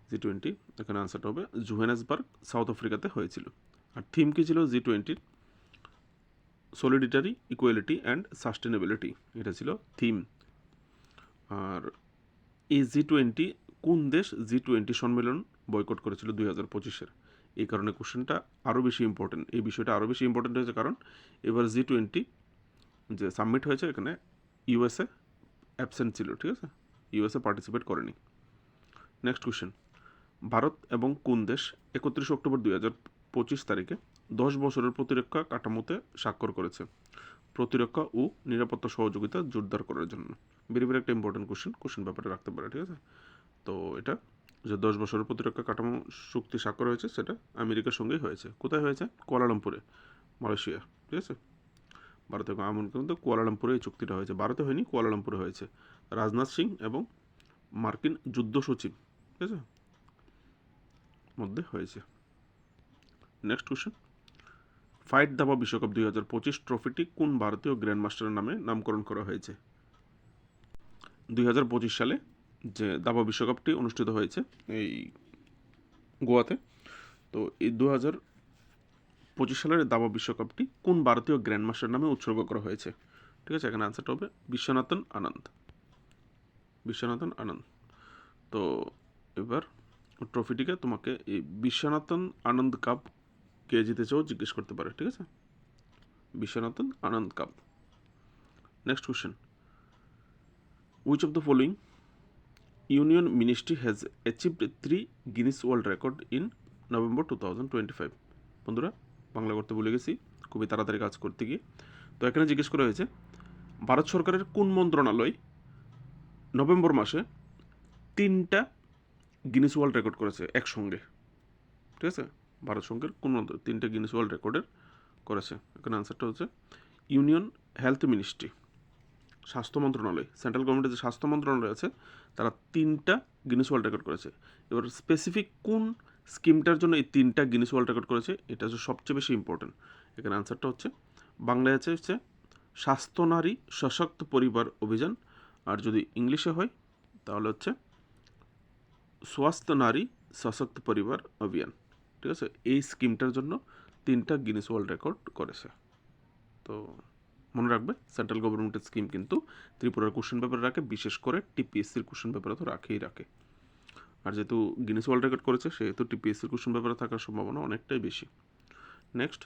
G20, এখানে আনসারটা হবে জোহানেসবার্গ, সাউথ আফ্রিকাতে হয়েছিল। আর থিম কী ছিল G20-র? সলিডিটারি, ইকুয়ালিটি অ্যান্ড সাস্টেনেবিলিটি, এটা ছিল থিম। আর এই G20 কোন দেশ G20 সম্মেলন বয়কট করেছিল 2025-এর? এই কারণে কোশ্চেনটা আরও বেশি ইম্পর্টেন্ট, এই বিষয়টা আরও বেশি ইম্পর্টেন্ট হয়েছে, কারণ এবার G20 যে সাবমিট হয়েছে এখানে ইউএসএ অ্যাবসেন্ট ছিল, ঠিক আছে, ইউএসএ পার্টিসিপেট করেনি। নেক্সট কোশ্চেন, ভারত এবং কোন দেশ 31 অক্টোবর 2025 তারিখে 10 বছরের প্রতিরক্ষা কাঠামোতে স্বাক্ষর করেছে প্রতিরক্ষা ও নিরাপত্তা সহযোগিতা জোরদার করার জন্য? ভেরি ভেরি একটা ইম্পর্টেন্ট কোশ্চেন ব্যাপারে রাখতে পারে, ঠিক আছে। তো এটা যে 10 বছরের প্রতিরক্ষা কাঠামো চুক্তি স্বাক্ষর হয়েছে সেটা আমেরিকার সঙ্গেই হয়েছে। কোথায় হয়েছে? কুয়ালালামপুরে, মালয়েশিয়া, ঠিক আছে। ভারত এবং আমেরিকা কিন্তু কুয়ালালামপুরে এই চুক্তিটা হয়েছে, ভারতে হয়নি, কুয়ালালামপুরে হয়েছে। রাজনাথ সিং এবং মার্কিন যুদ্ধ সচিব, ঠিক আছে, মধ্যে হয়েছে। নেক্সট কোশ্চেন, ফাইট দাবা বিশ্বকাপ 2025 ট্রফিটি কোন ভারতীয় গ্র্যান্ড মাস্টারের নামে নামকরণ করা হয়েছে? 2025 সালে যে দাবা বিশ্বকাপটি অনুষ্ঠিত হয়েছে এই গোয়াতে, তো এই 2025 সালের দাবা বিশ্বকাপটি কোন ভারতীয় গ্র্যান্ড মাস্টার নামে উৎসর্গ করা হয়েছে? ঠিক আছে, এখানে আনসারটা হবে বিশ্বনাথন আনন্দ। বিশ্বনাথন আনন্দ। তো এবার ট্রফিটিকে তোমাকে এই বিশ্বনাথন আনন্দ কাপ কে জিতেছেও জিজ্ঞেস করতে পারে, ঠিক আছে, Viswanathan Anand cup. Next question, which of the following union ministry has achieved 3 Guinness World Record in November 2025? বন্ধুরা বাংলা করতে ভুলে গেছি খুবই তাড়াতাড়ি কাজ করতে গিয়ে। তো এখানে জিজ্ঞেস করা হয়েছে ভারত সরকারের কোন মন্ত্রণালয় নভেম্বর মাসে 3টা গিনিস ওয়ার্ল্ড রেকর্ড করেছে একসঙ্গে? ঠিক আছে, ভারত সরকার কোন 3টা গিনিস ওয়ার্ল্ড রেকর্ডের করেছে? এখানে আনসারটা হচ্ছে ইউনিয়ন হেলথ মিনিস্ট্রি, স্বাস্থ্য মন্ত্রণালয়, সেন্ট্রাল গভর্নমেন্টের যে স্বাস্থ্য মন্ত্রণালয় আছে তারা 3টা গিনিস ওয়ার্ল্ড রেকর্ড করেছে। এবার স্পেসিফিক কোন স্কিমটার জন্য এই 3টা গিনিস ওয়ার্ল্ড রেকর্ড করেছে এটা হচ্ছে সবচেয়ে বেশি ইম্পর্টেন্ট। এখানে আনসারটা হচ্ছে বাংলায় হচ্ছে স্বাস্থ্য নারী সশক্ত পরিবার অভিযান, আর যদি ইংলিশে হয় তাহলে হচ্ছে স্বাস্থ্য নারী সশক্ত পরিবার অভিযান, ঠিক আছে। এই স্কিমটার জন্য 3টা গিনিস ওয়ার্ল্ড রেকর্ড করেছে। তো মনে রাখবে সেন্ট্রাল গভর্নমেন্টের স্কিম কিন্তু ত্রিপুরার কোশ্চেন পেপারে রাখে, বিশেষ করে টিপিএসসির কোশ্চেন পেপারে তো রাখে। আর যেহেতু গিনিস ওয়ার্ল্ড রেকর্ড করেছে সেহেতু টিপিএসসির কোশ্চেন পেপারে থাকার সম্ভাবনা অনেকটাই বেশি। নেক্সট,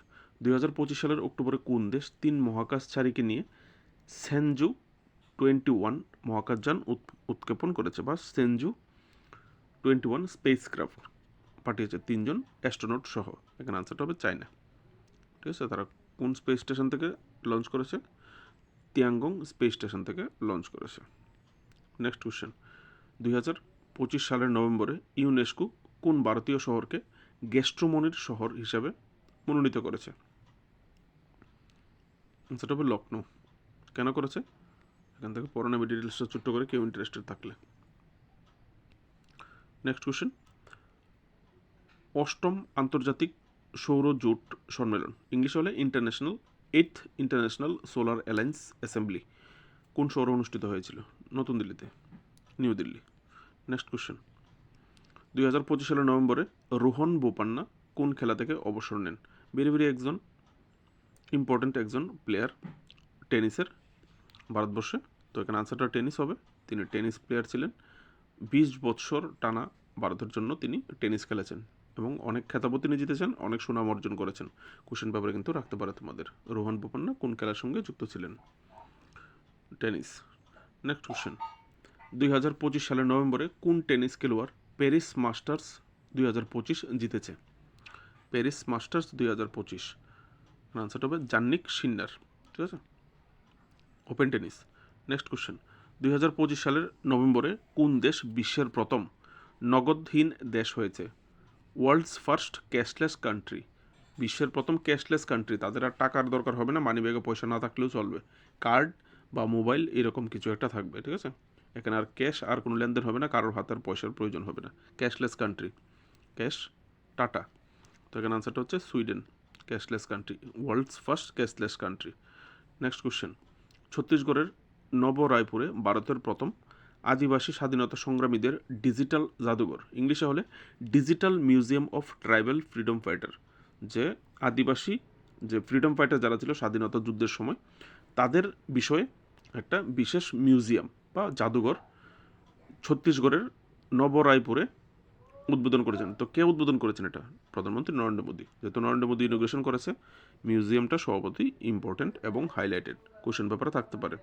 2025 সালের অক্টোবরে কোন দেশ 3 মহাকাশচারীকে নিয়ে সেনজু 21 মহাকাশযান উৎক্ষেপণ করেছে, বা সেনজু 21 স্পেসক্রাফট পাঠিয়েছে 3জন অ্যাস্ট্রোনট সহ? এখানে আনসারটা হবে চায়না, ঠিক আছে। তারা কোন স্পেস স্টেশন থেকে লঞ্চ করেছে? তিয়াঙ্গং স্পেস স্টেশন থেকে লঞ্চ করেছে। নেক্সট কোশ্চেন, 2025 সালের নভেম্বরে ইউনেস্কো কোন ভারতীয় শহরকে গ্যাস্ট্রোমনির শহর হিসাবে মনোনীত করেছে? আনসারটা হবে লখনৌ। কেন করেছে? এখান থেকে পড়ে নেবে ডিটেলসটা ছোট্ট করে, কেউ ইন্টারেস্টেড থাকলে। নেক্সট কোশ্চেন, অষ্টম আন্তর্জাতিক সৌর জোট সম্মেলন, ইংলিশ হলে ইন্টারন্যাশনাল সোলার অ্যালায়েন্স অ্যাসেম্বলি, কোন শহরে অনুষ্ঠিত হয়েছিল? নতুন দিল্লিতে, নিউ দিল্লি। নেক্সট কোশ্চেন, 2025 সালের নভেম্বরে রোহন বোপান্না কোন খেলা থেকে অবসর নেন? ভেরি একজন ইম্পর্টেন্ট একজন প্লেয়ার টেনিসের ভারতবর্ষে। তো এখানে আনসারটা টেনিস হবে। তিনি টেনিস প্লেয়ার ছিলেন, 20 বছর টানা ভারতের জন্য তিনি টেনিস খেলেছেন এবং অনেক খেতাবও তিনি জিতেছেন, অনেক সুনাম অর্জন করেছেন। কোশ্চেন পেপারে কিন্তু রাখতে পারে তোমাদের। রোহন বোপান্না কোন খেলার সঙ্গে যুক্ত ছিলেন? টেনিস। নেক্সট কোশ্চেন, 2025 সালের নভেম্বরে কোন টেনিস খেলোয়াড় প্যারিস মাস্টার্স 2025 জিতেছে? প্যারিস মাস্টার্স 2025 আনসারটা হবে জান্নিক সিন্নার, ঠিক আছে, ওপেন টেনিস। নেক্সট কোশ্চেন, 2025 সালের নভেম্বরে কোন দেশ বিশ্বের প্রথম নগদহীন দেশ হয়েছে? ওয়ার্ল্ডস ফার্স্ট ক্যাশলেস কান্ট্রি, বিশ্বের প্রথম ক্যাশলেস কান্ট্রি, তাদের আর টাকার দরকার হবে না, মানি ব্যাগে পয়সা না থাকলেও চলবে, কার্ড বা মোবাইল এরকম কিছু একটা থাকবে, ঠিক আছে। এখানে আর ক্যাশ আর কোনো লেনদেন হবে না, কারোর হাতে আর পয়সার প্রয়োজন হবে না, ক্যাশলেস কান্ট্রি, ক্যাশ টাটা। তো এখানে আনসারটা হচ্ছে Sweden, cashless country, world's first cashless country. Next question, ছত্তিশগড়ের নবরায়পুরে ভারতের প্রথম আদিবাসী স্বাধীনতা সংগ্রামীদের ডিজিটাল জাদুঘর, ইংলিশে হলে digital museum of tribal freedom fighter, যে আদিবাসী যে ফ্রিডম ফাইটার যারা ছিল স্বাধীনতা যুদ্ধের সময়, তাদের বিষয়ে একটা বিশেষ মিউজিয়াম বা জাদুঘর ছত্তিশগড়ের নবরায়পুরে উদ্বোধন করেছেন। তো কে উদ্বোধন করেছেন এটা? প্রধানমন্ত্রী নরেন্দ্র মোদী। যেহেতু নরেন্দ্র মোদী ইনোগ্রেশন করেছে, মিউজিয়ামটা স্বভাবতই ইম্পর্টেন্ট এবং হাইলাইটেড, কোশ্চেন পেপারে থাকতে পারে।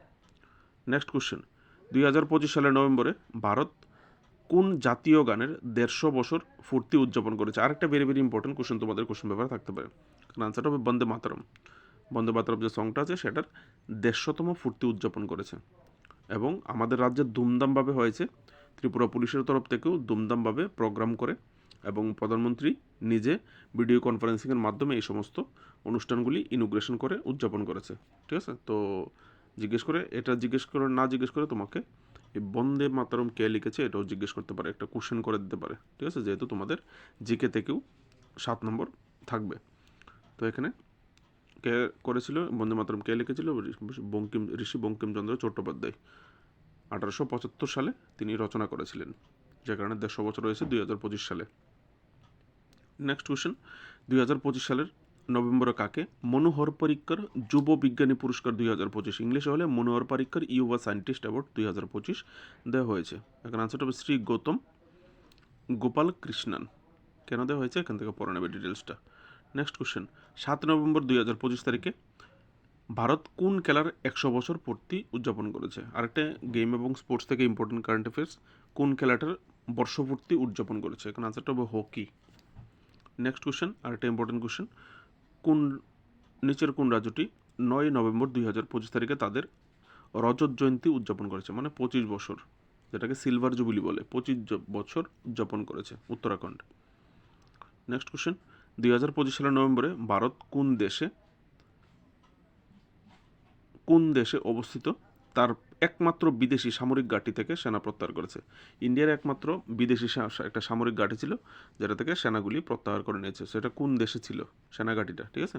নেক্সট কোশ্চেন, 2025 সালের নভেম্বরে ভারত কোন জাতীয় গানের 150 বছর পূর্তি উদযাপন করেছে? আরেকটা ভেরি ভেরি ইম্পর্টেন্ট কোশ্চেন তোমাদের কোশ্চেন পেপারে থাকতে পারে। আনসারটা হবে বন্দে মাতরম। বন্দে মাতরম যে সংটা আছে সেটার 150তম পূর্তি উদযাপন করেছে, এবং আমাদের রাজ্যে ধুমধামভাবে হয়েছে। ত্রিপুরা পুলিশের তরফ থেকেও ধুমধামভাবে প্রোগ্রাম করে এবং প্রধানমন্ত্রী নিজে ভিডিও কনফারেন্সিংয়ের মাধ্যমে এই সমস্ত অনুষ্ঠানগুলি ইনোগ্রেশন করে উদযাপন করেছে, ঠিক আছে। তো জিজ্ঞেস করে না জিজ্ঞেস করে তোমাকে এই বন্দে মাতরম কে লিখেছে এটাও জিজ্ঞেস করতে পারে, একটা কোশ্চেন করে দিতে পারে, ঠিক আছে, যেহেতু তোমাদের জিকে থেকেও 7 নম্বর থাকবে। তো এখানে কে করেছিল বন্দে মাতরম, কে লিখেছিল? ঋষি বঙ্কিমচন্দ্র চট্টোপাধ্যায় 1875 সালে তিনি রচনা করেছিলেন, যে কারণে 150 বছর হয়েছে 2025 সালে। নেক্সট কোশ্চেন, 2025 সালের নভেম্বরে কাকে মনোহর পরিক্কর যুব বিজ্ঞানী পুরস্কার 2025, ইংলিশে হলে মনোহর পরিক্কর ইউবা সায়েন্টিস্ট অ্যাওয়ার্ড 2025 দেওয়া হয়েছে? এখানে আনসারটা হবে শ্রী গৌতম গোপাল কৃষ্ণন। কেন দেওয়া হয়েছে এখান থেকে পড়ে নেবে ডিটেলসটা। নেক্সট কোশ্চেন, 7 নভেম্বর 2025 তারিখে ভারত কোন খেলার 100 বছর পূর্তি উদযাপন করেছে? আরেকটা গেম এবং স্পোর্টস থেকে ইম্পর্টেন্ট কারেন্ট অ্যাফেয়ার্স, কোন খেলাটার বর্ষপূর্তি উদযাপন করেছে? এখানে আনসারটা হবে হকি। নেক্সট কোশ্চেন, আরেকটা ইম্পর্টেন্ট কোশ্চেন, কোন নিচের কোন রাজ্যটি 9 নভেম্বর 2025 তারিখে তাদের রজত জয়ন্তী উদযাপন করেছে, মানে 25 বছর, যেটাকে সিলভার জুবিলি বলে, 25 বছর উদযাপন করেছে? উত্তরাখণ্ড। নেক্সট কোশ্চেন, 2025 সালের নভেম্বরে ভারত কোন দেশে অবস্থিত তার একমাত্র বিদেশি সামরিক ঘাঁটি থেকে সেনা প্রত্যাহার করেছে? ইন্ডিয়ার একমাত্র বিদেশি একটা সামরিক ঘাঁটি ছিল যেটা থেকে সেনাগুলি প্রত্যাহার করে নিয়েছে, সেটা কোন দেশে ছিল সেনা ঘাঁটিটা? ঠিক আছে,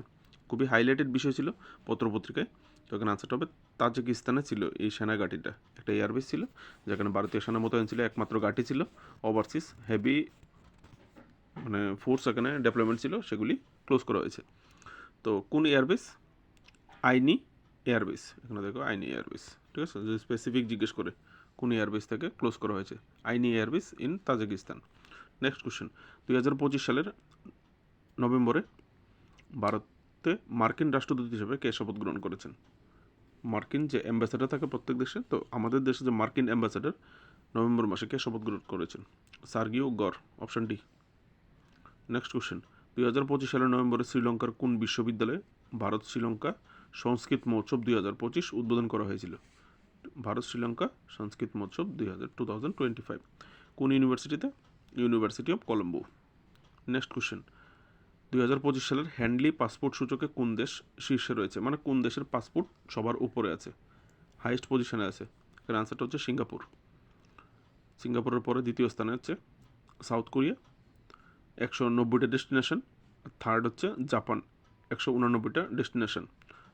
খুবই হাইলাইটেড বিষয় ছিল পত্রপত্রিকায়। তো এখানে আনসারটা হবে তাজিকিস্তানে ছিল এই সেনা ঘাঁটিটা, একটা এয়ারবেস ছিল যেখানে ভারতীয় সেনা মোতায়েন ছিল, একমাত্র ঘাঁটি ছিল, ওভারসিজ হেভি মানে ফোর্স এখানে ডেভেলপমেন্ট ছিল, সেগুলি ক্লোজ করা হয়েছে। তো কোন এয়ারবেস? আইনি এয়ারবেস, এখানে দেখো আইনি এয়ারবেস, ঠিক আছে, যদি স্পেসিফিক জিজ্ঞেস করে কোন এয়ারবেস থেকে ক্লোজ করা হয়েছে, আইনি airbase in Tajikistan. Next question, 2025 সালের নভেম্বরে ভারতে মার্কিন রাষ্ট্রদূত হিসেবে কে শপথ গ্রহণ করেছেন? মার্কিন যে অ্যাম্বাসেডার থাকে প্রত্যেক দেশে, তো আমাদের দেশে যে মার্কিন অ্যাম্বাসেডার নভেম্বর মাসে কে শপথ গ্রহণ করেছেন? সার্গিও গর, অপশন ডি। নেক্সট কোশ্চেন, 2025 সালের নভেম্বরে শ্রীলঙ্কার কোন বিশ্ববিদ্যালয়ে ভারত শ্রীলঙ্কা সংস্কৃত মহোৎসব 2025 উদ্বোধন করা হয়েছিল? ভারত শ্রীলঙ্কা সংস্কৃত মহোৎসব 2025 কোন ইউনিভার্সিটিতে? University of Colombo. Next question, 2025 সালের হ্যান্ডলি পাসপোর্ট সূচকে কোন দেশ শীর্ষে রয়েছে, মানে কোন দেশের পাসপোর্ট সবার উপরে আছে, হাইয়েস্ট পজিশনে আছে? এর আনসারটা হচ্ছে সিঙ্গাপুর। সিঙ্গাপুরের পরে দ্বিতীয় স্থানে হচ্ছে সাউথ কোরিয়া 190টা ডেস্টিনেশন, থার্ড হচ্ছে জাপান 189টা ডেস্টিনেশন,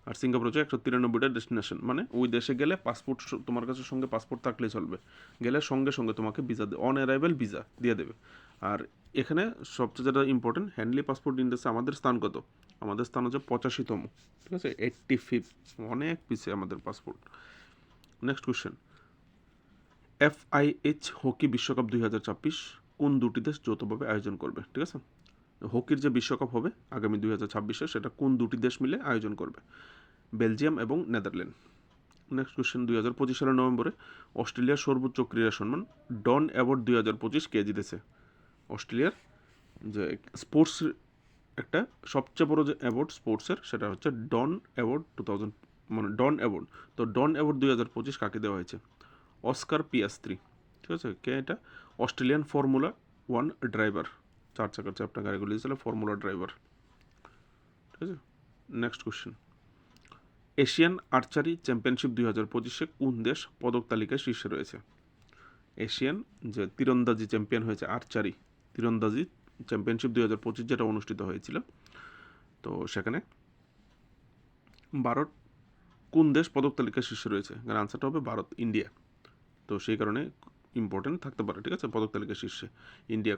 আর সিঙ্গাপুর হচ্ছে 193টা ডেস্টিনেশন। মানে ওই দেশে গেলে পাসপোর্ট তোমার কাছে সঙ্গে পাসপোর্ট থাকলেই চলবে, গেলে সঙ্গে সঙ্গে তোমাকে ভিসা অন অ্যারাইভেল ভিসা দিয়ে দেবে। আর এখানে সবচেয়ে যেটা ইম্পর্টেন্ট, হ্যান্ডলি পাসপোর্ট ইন্ডেক্সে আমাদের স্থান কত? আমাদের স্থান হচ্ছে 85তম, ঠিক আছে, 85, অনেক পিছিয়ে আমাদের passport. Next question, FIH hockey বিশ্বকাপ 2026 কোন দুটি দেশ যৌথভাবে আয়োজন করবে? ঠিক আছে, হকির যে বিশ্বকাপ হবে আগামী 2026-এ, সেটা কোন দুটি দেশ মিলে আয়োজন করবে? বেলজিয়াম এবং নেদারল্যান্ড। নেক্সট কোশ্চেন, 2025 সালের নভেম্বরে অস্ট্রেলিয়ার সর্বোচ্চ ক্রীড়া সম্মান ডন অ্যাওয়ার্ড 2025 কে জিতেছে? অস্ট্রেলিয়ার যে স্পোর্টস একটা সবচেয়ে বড় যে অ্যাওয়ার্ড স্পোর্টসের, সেটা হচ্ছে ডন অ্যাওয়ার্ড 2000, মানে ডন অ্যাওয়ার্ড। তো ডন অ্যাওয়ার্ড 2025 কাকে দেওয়া হয়েছে? অস্কার পিয়াস্ত্রি, ঠিক আছে, কে এটা? অস্ট্রেলিয়ান ফর্মুলা 1 ড্রাইভার, 4 চাকার চ্যাপ্টার গাড়িগুলি ছিল ফর্মুলা ড্রাইভার। ঠিক আছে। Next question, Asian archery championship 2025-এ কোন দেশ পদক তালিকায় শীর্ষে রয়েছে? এশিয়ান যে তীরন্দাজি চ্যাম্পিয়ন হয়েছে, আর্চারি তীরন্দাজি চ্যাম্পিয়নশিপ 2025 যেটা অনুষ্ঠিত হয়েছিল, তো সেখানে ভারত কোন দেশ পদক তালিকায় শীর্ষে রয়েছে? এখানে আনসারটা হবে ভারত, ইন্ডিয়া। তো সেই কারণে ইম্পর্টেন্ট থাকতে পারে, ঠিক আছে, পদক তালিকার শীর্ষে ইন্ডিয়া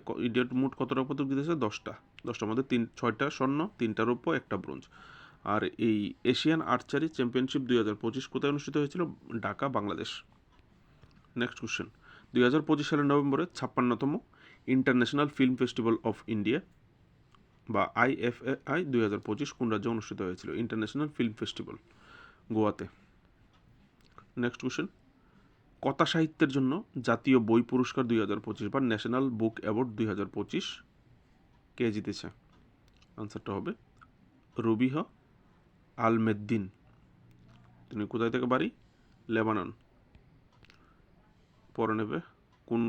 মোট কতটা পদক জিতেছে? 10টার মধ্যে 6টা স্বর্ণ, 3টা রৌপ্য, 1টা ব্রোঞ্জ। আর এই এশিয়ান আর্চারি চ্যাম্পিয়নশিপ 2025 কোথায় অনুষ্ঠিত হয়েছিল? ঢাকা, বাংলাদেশ। নেক্সট কোশ্চেন, 2025 সালের নভেম্বরে 56তম international film festival of India বা IFAI 2025 কোন রাজ্যে অনুষ্ঠিত হয়েছিল? ইন্টারন্যাশনাল ফিল্ম ফেস্টিভ্যাল, গোয়াতে। নেক্সট কোশ্চেন, কথা সাহিত্যের জন্য জাতীয় বই পুরস্কার 2025 বা ন্যাশনাল বুক অ্যাওয়ার্ড 2025 কে জিতেছে? আনসারটা হবে রুবিহ আলমেদ্দিন। তিনি কোথায় থেকে বাড়ি? লেবানন। পরে নেবে কোন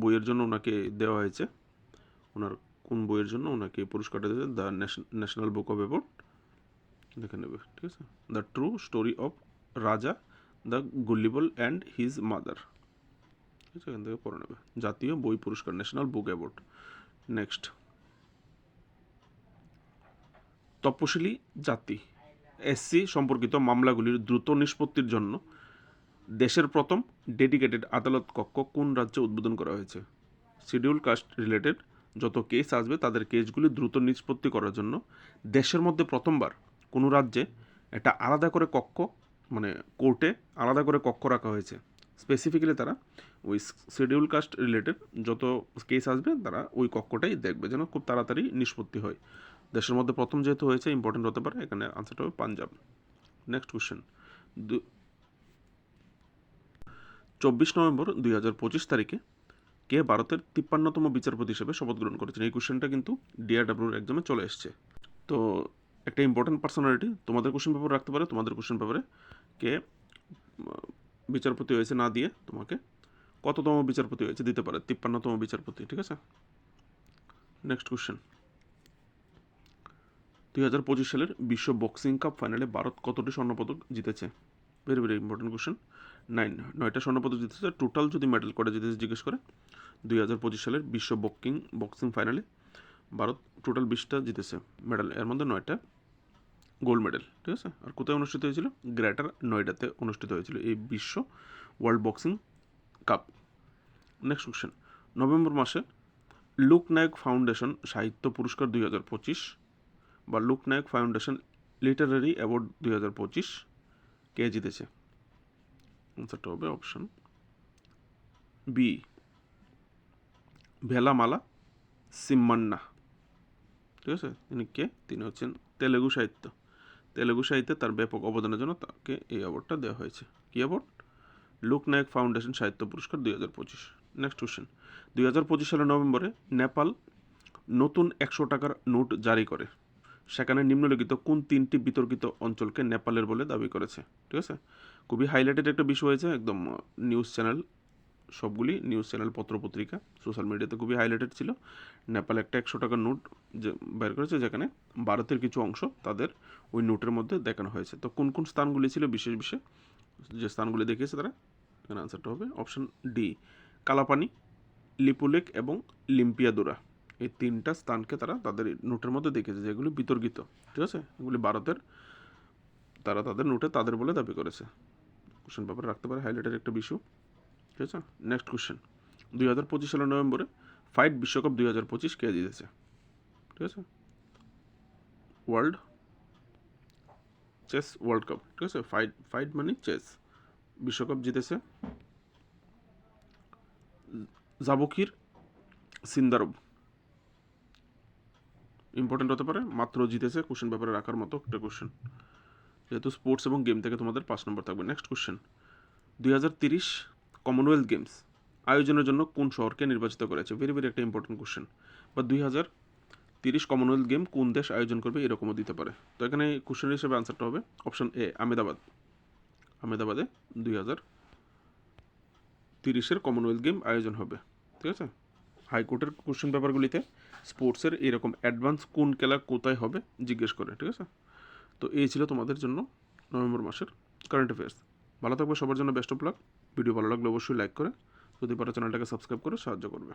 বইয়ের জন্য ওনাকে দেওয়া হয়েছে, ওনার কোন বইয়ের জন্য ওনাকে পুরস্কারটা দিয়েছে? The national book of award, দেখে নেবে, ঠিক আছে। দ্য ট্রু স্টোরি অফ রাজা দ্য গুলিবল অ্যান্ড হিজ মাদার, ঠিক আছে, এখান থেকে পড়ে নেবে। জাতীয় বই পুরস্কার, ন্যাশনাল বুক অ্যাওয়ার্ড। নেক্সট, তপশিলি জাতি SC সম্পর্কিত মামলাগুলির দ্রুত নিষ্পত্তির জন্য দেশের প্রথম ডেডিকেটেড আদালত কক্ষ কোন রাজ্যে উদ্বোধন করা হয়েছে? শিডিউল কাস্ট রিলেটেড যত কেস আসবে তাদের কেসগুলি দ্রুত নিষ্পত্তি করার জন্য দেশের মধ্যে প্রথমবার কোনো রাজ্যে একটা আলাদা করে কক্ষ, মানে কোর্টে আলাদা করে কক্ষ রাখা হয়েছে। স্পেসিফিক্যালি তারা ওই শিডিউল কাস্ট রিলেটেড যত কেস আসবে তারা ওই কক্ষটাই দেখবে যেন খুব তাড়াতাড়ি নিষ্পত্তি হয়। দেশের মধ্যে প্রথম যেহেতু হয়েছে ইম্পর্টেন্ট হতে পারে, এখানে আনসারটা হবে পাঞ্জাব। নেক্সট কোশ্চেন, 24 নভেম্বর 2025 তারিখে কে ভারতের 53তম বিচারপতি হিসেবে শপথ গ্রহণ করেছেন? এই কোশ্চেনটা কিন্তু DRWর এক্সামে চলে এসছে। তো একটা ইম্পর্টেন্ট পার্সোনালিটি তোমাদের কোশ্চেন পেপার রাখতে পারে, তোমাদের কোশ্চেন পেপারে কে বিচারপতি হয়েছে না দিয়ে তোমাকে কততম বিচারপতি হয়েছে দিতে পারে, 53তম বিচারপতি, ঠিক আছে। নেক্সট কোশ্চেন, 2025 সালের বিশ্ব বক্সিং কাপ ফাইনালে ভারত কতটি স্বর্ণপদক জিতেছে? Very very important question. 9টা স্বর্ণপদক জিতেছে। টোটাল যদি মেডেল কটা জিতেছে জিজ্ঞেস করে, 2025 সালের বিশ্ব বক্সিং ফাইনালে ভারত টোটাল 20টা জিতেছে মেডেল, এর মধ্যে 9টা গোল্ড মেডেল, ঠিক আছে। আর কোথায় অনুষ্ঠিত হয়েছিল? গ্রেটার নয়ডাতে অনুষ্ঠিত হয়েছিল এই বিশ্ব world boxing cup. Next question, November মাসে লোকনায়ক ফাউন্ডেশন সাহিত্য পুরস্কার 2025 বা লোকনায়ক ফাউন্ডেশন লিটারারি অ্যাওয়ার্ড 2025 কে জিতেছে? আনসারটা হবে অপশন বি, ভেলামালা সিম্মান্না, ঠিক আছে। তিনি কে? তিনি হচ্ছেন তেলেগু সাহিত্যে তার ব্যাপক অবদানের জন্য তাকে এই অ্যাওয়ার্ডটা দেওয়া হয়েছে। কি অ্যাওয়ার্ড? লোকনায়ক ফাউন্ডেশন সাহিত্য পুরস্কার 2025। নেক্সট কোশ্চেন, 2025 সালের নভেম্বরে নেপাল নতুন 100 টাকার নোট জারি করে, সেখানে নিম্নলিখিত কোন 3টি বিতর্কিত অঞ্চলকে নেপালের বলে দাবি করেছে? ঠিক আছে, খুবই হাইলাইটেড একটা বিষয় হয়েছে, একদম নিউজ চ্যানেল, সবগুলি নিউজ চ্যানেল, পত্রপত্রিকা, সোশ্যাল মিডিয়াতে খুবই হাইলাইটেড ছিল। নেপাল একটা 100 টাকার নোট যে বের করেছে, যেখানে ভারতের কিছু অংশ তাদের ওই নোটের মধ্যে দেখানো হয়েছে। তো কোন কোন স্থানগুলি ছিল বিশেষ যে স্থানগুলি দেখিয়েছে তারা? এখানে আনসারটা হবে অপশন ডি, কালাপানি, লিপুলেক এবং লিম্পিয়াদুরা। এই 3টা স্থানকে তারা তাদের নোটের মধ্যে দেখেছে যেগুলি বিতর্কিত, ঠিক আছে। এগুলি ভারতের, তারা তাদের নোটে তাদের বলে দাবি করেছে। কোশ্চেন পেপারে রাখতে পারে হাইলাইটের একটা বিষয়, ঠিক আছে। নেক্সট কোশ্চেন, 2025 সালের নভেম্বরে ফাইট বিশ্বকাপ 2025 কে জিতেছে? ঠিক আছে, ওয়ার্ল্ড চেস ওয়ার্ল্ড কাপ, ঠিক আছে। ফাইট মানে চেস, বিশ্বকাপ জিতেছে জাবকির সিন্দারভ। ইম্পর্টেন্ট হতে পারে, মাত্র জিতেছে, কোশ্চেন পেপারে রাখার মতো একটা কোশ্চেন, যেহেতু স্পোর্টস এবং গেম থেকে তোমাদের 5 নম্বর থাকবে। নেক্সট কোশ্চেন, 2030 কমনওয়েলথ গেমস আয়োজনের জন্য কোন শহরকে নির্বাচিত করেছে? ভেরি ভেরি একটা ইম্পর্টেন্ট কোশ্চেন। বা 2030 কমনওয়েলথ গেম কোন দেশ আয়োজন করবে, এরকমও দিতে পারে। তো এখানে কোশ্চেন হিসেবে আনসারটা হবে অপশন এ, আহমেদাবাদে 2030 কমনওয়েলথ গেম আয়োজন হবে, ঠিক আছে। হাইকোর্টের কোশ্চেন পেপারগুলিতে স্পোর্টসের এরকম অ্যাডভান্স কোন খেলা কোথায় হবে জিজ্ঞেস করে, ঠিক আছে? তো এই ছিল তোমাদের জন্য নভেম্বর মাসের কারেন্ট অ্যাফেয়ার্স। ভালো থাকবে, সবার জন্য বেস্ট অফ লাক। ভিডিও ভালো লাগলে অবশ্যই লাইক করে, যদি পারো চ্যানেলটাকে সাবস্ক্রাইব করে সাহায্য করবে।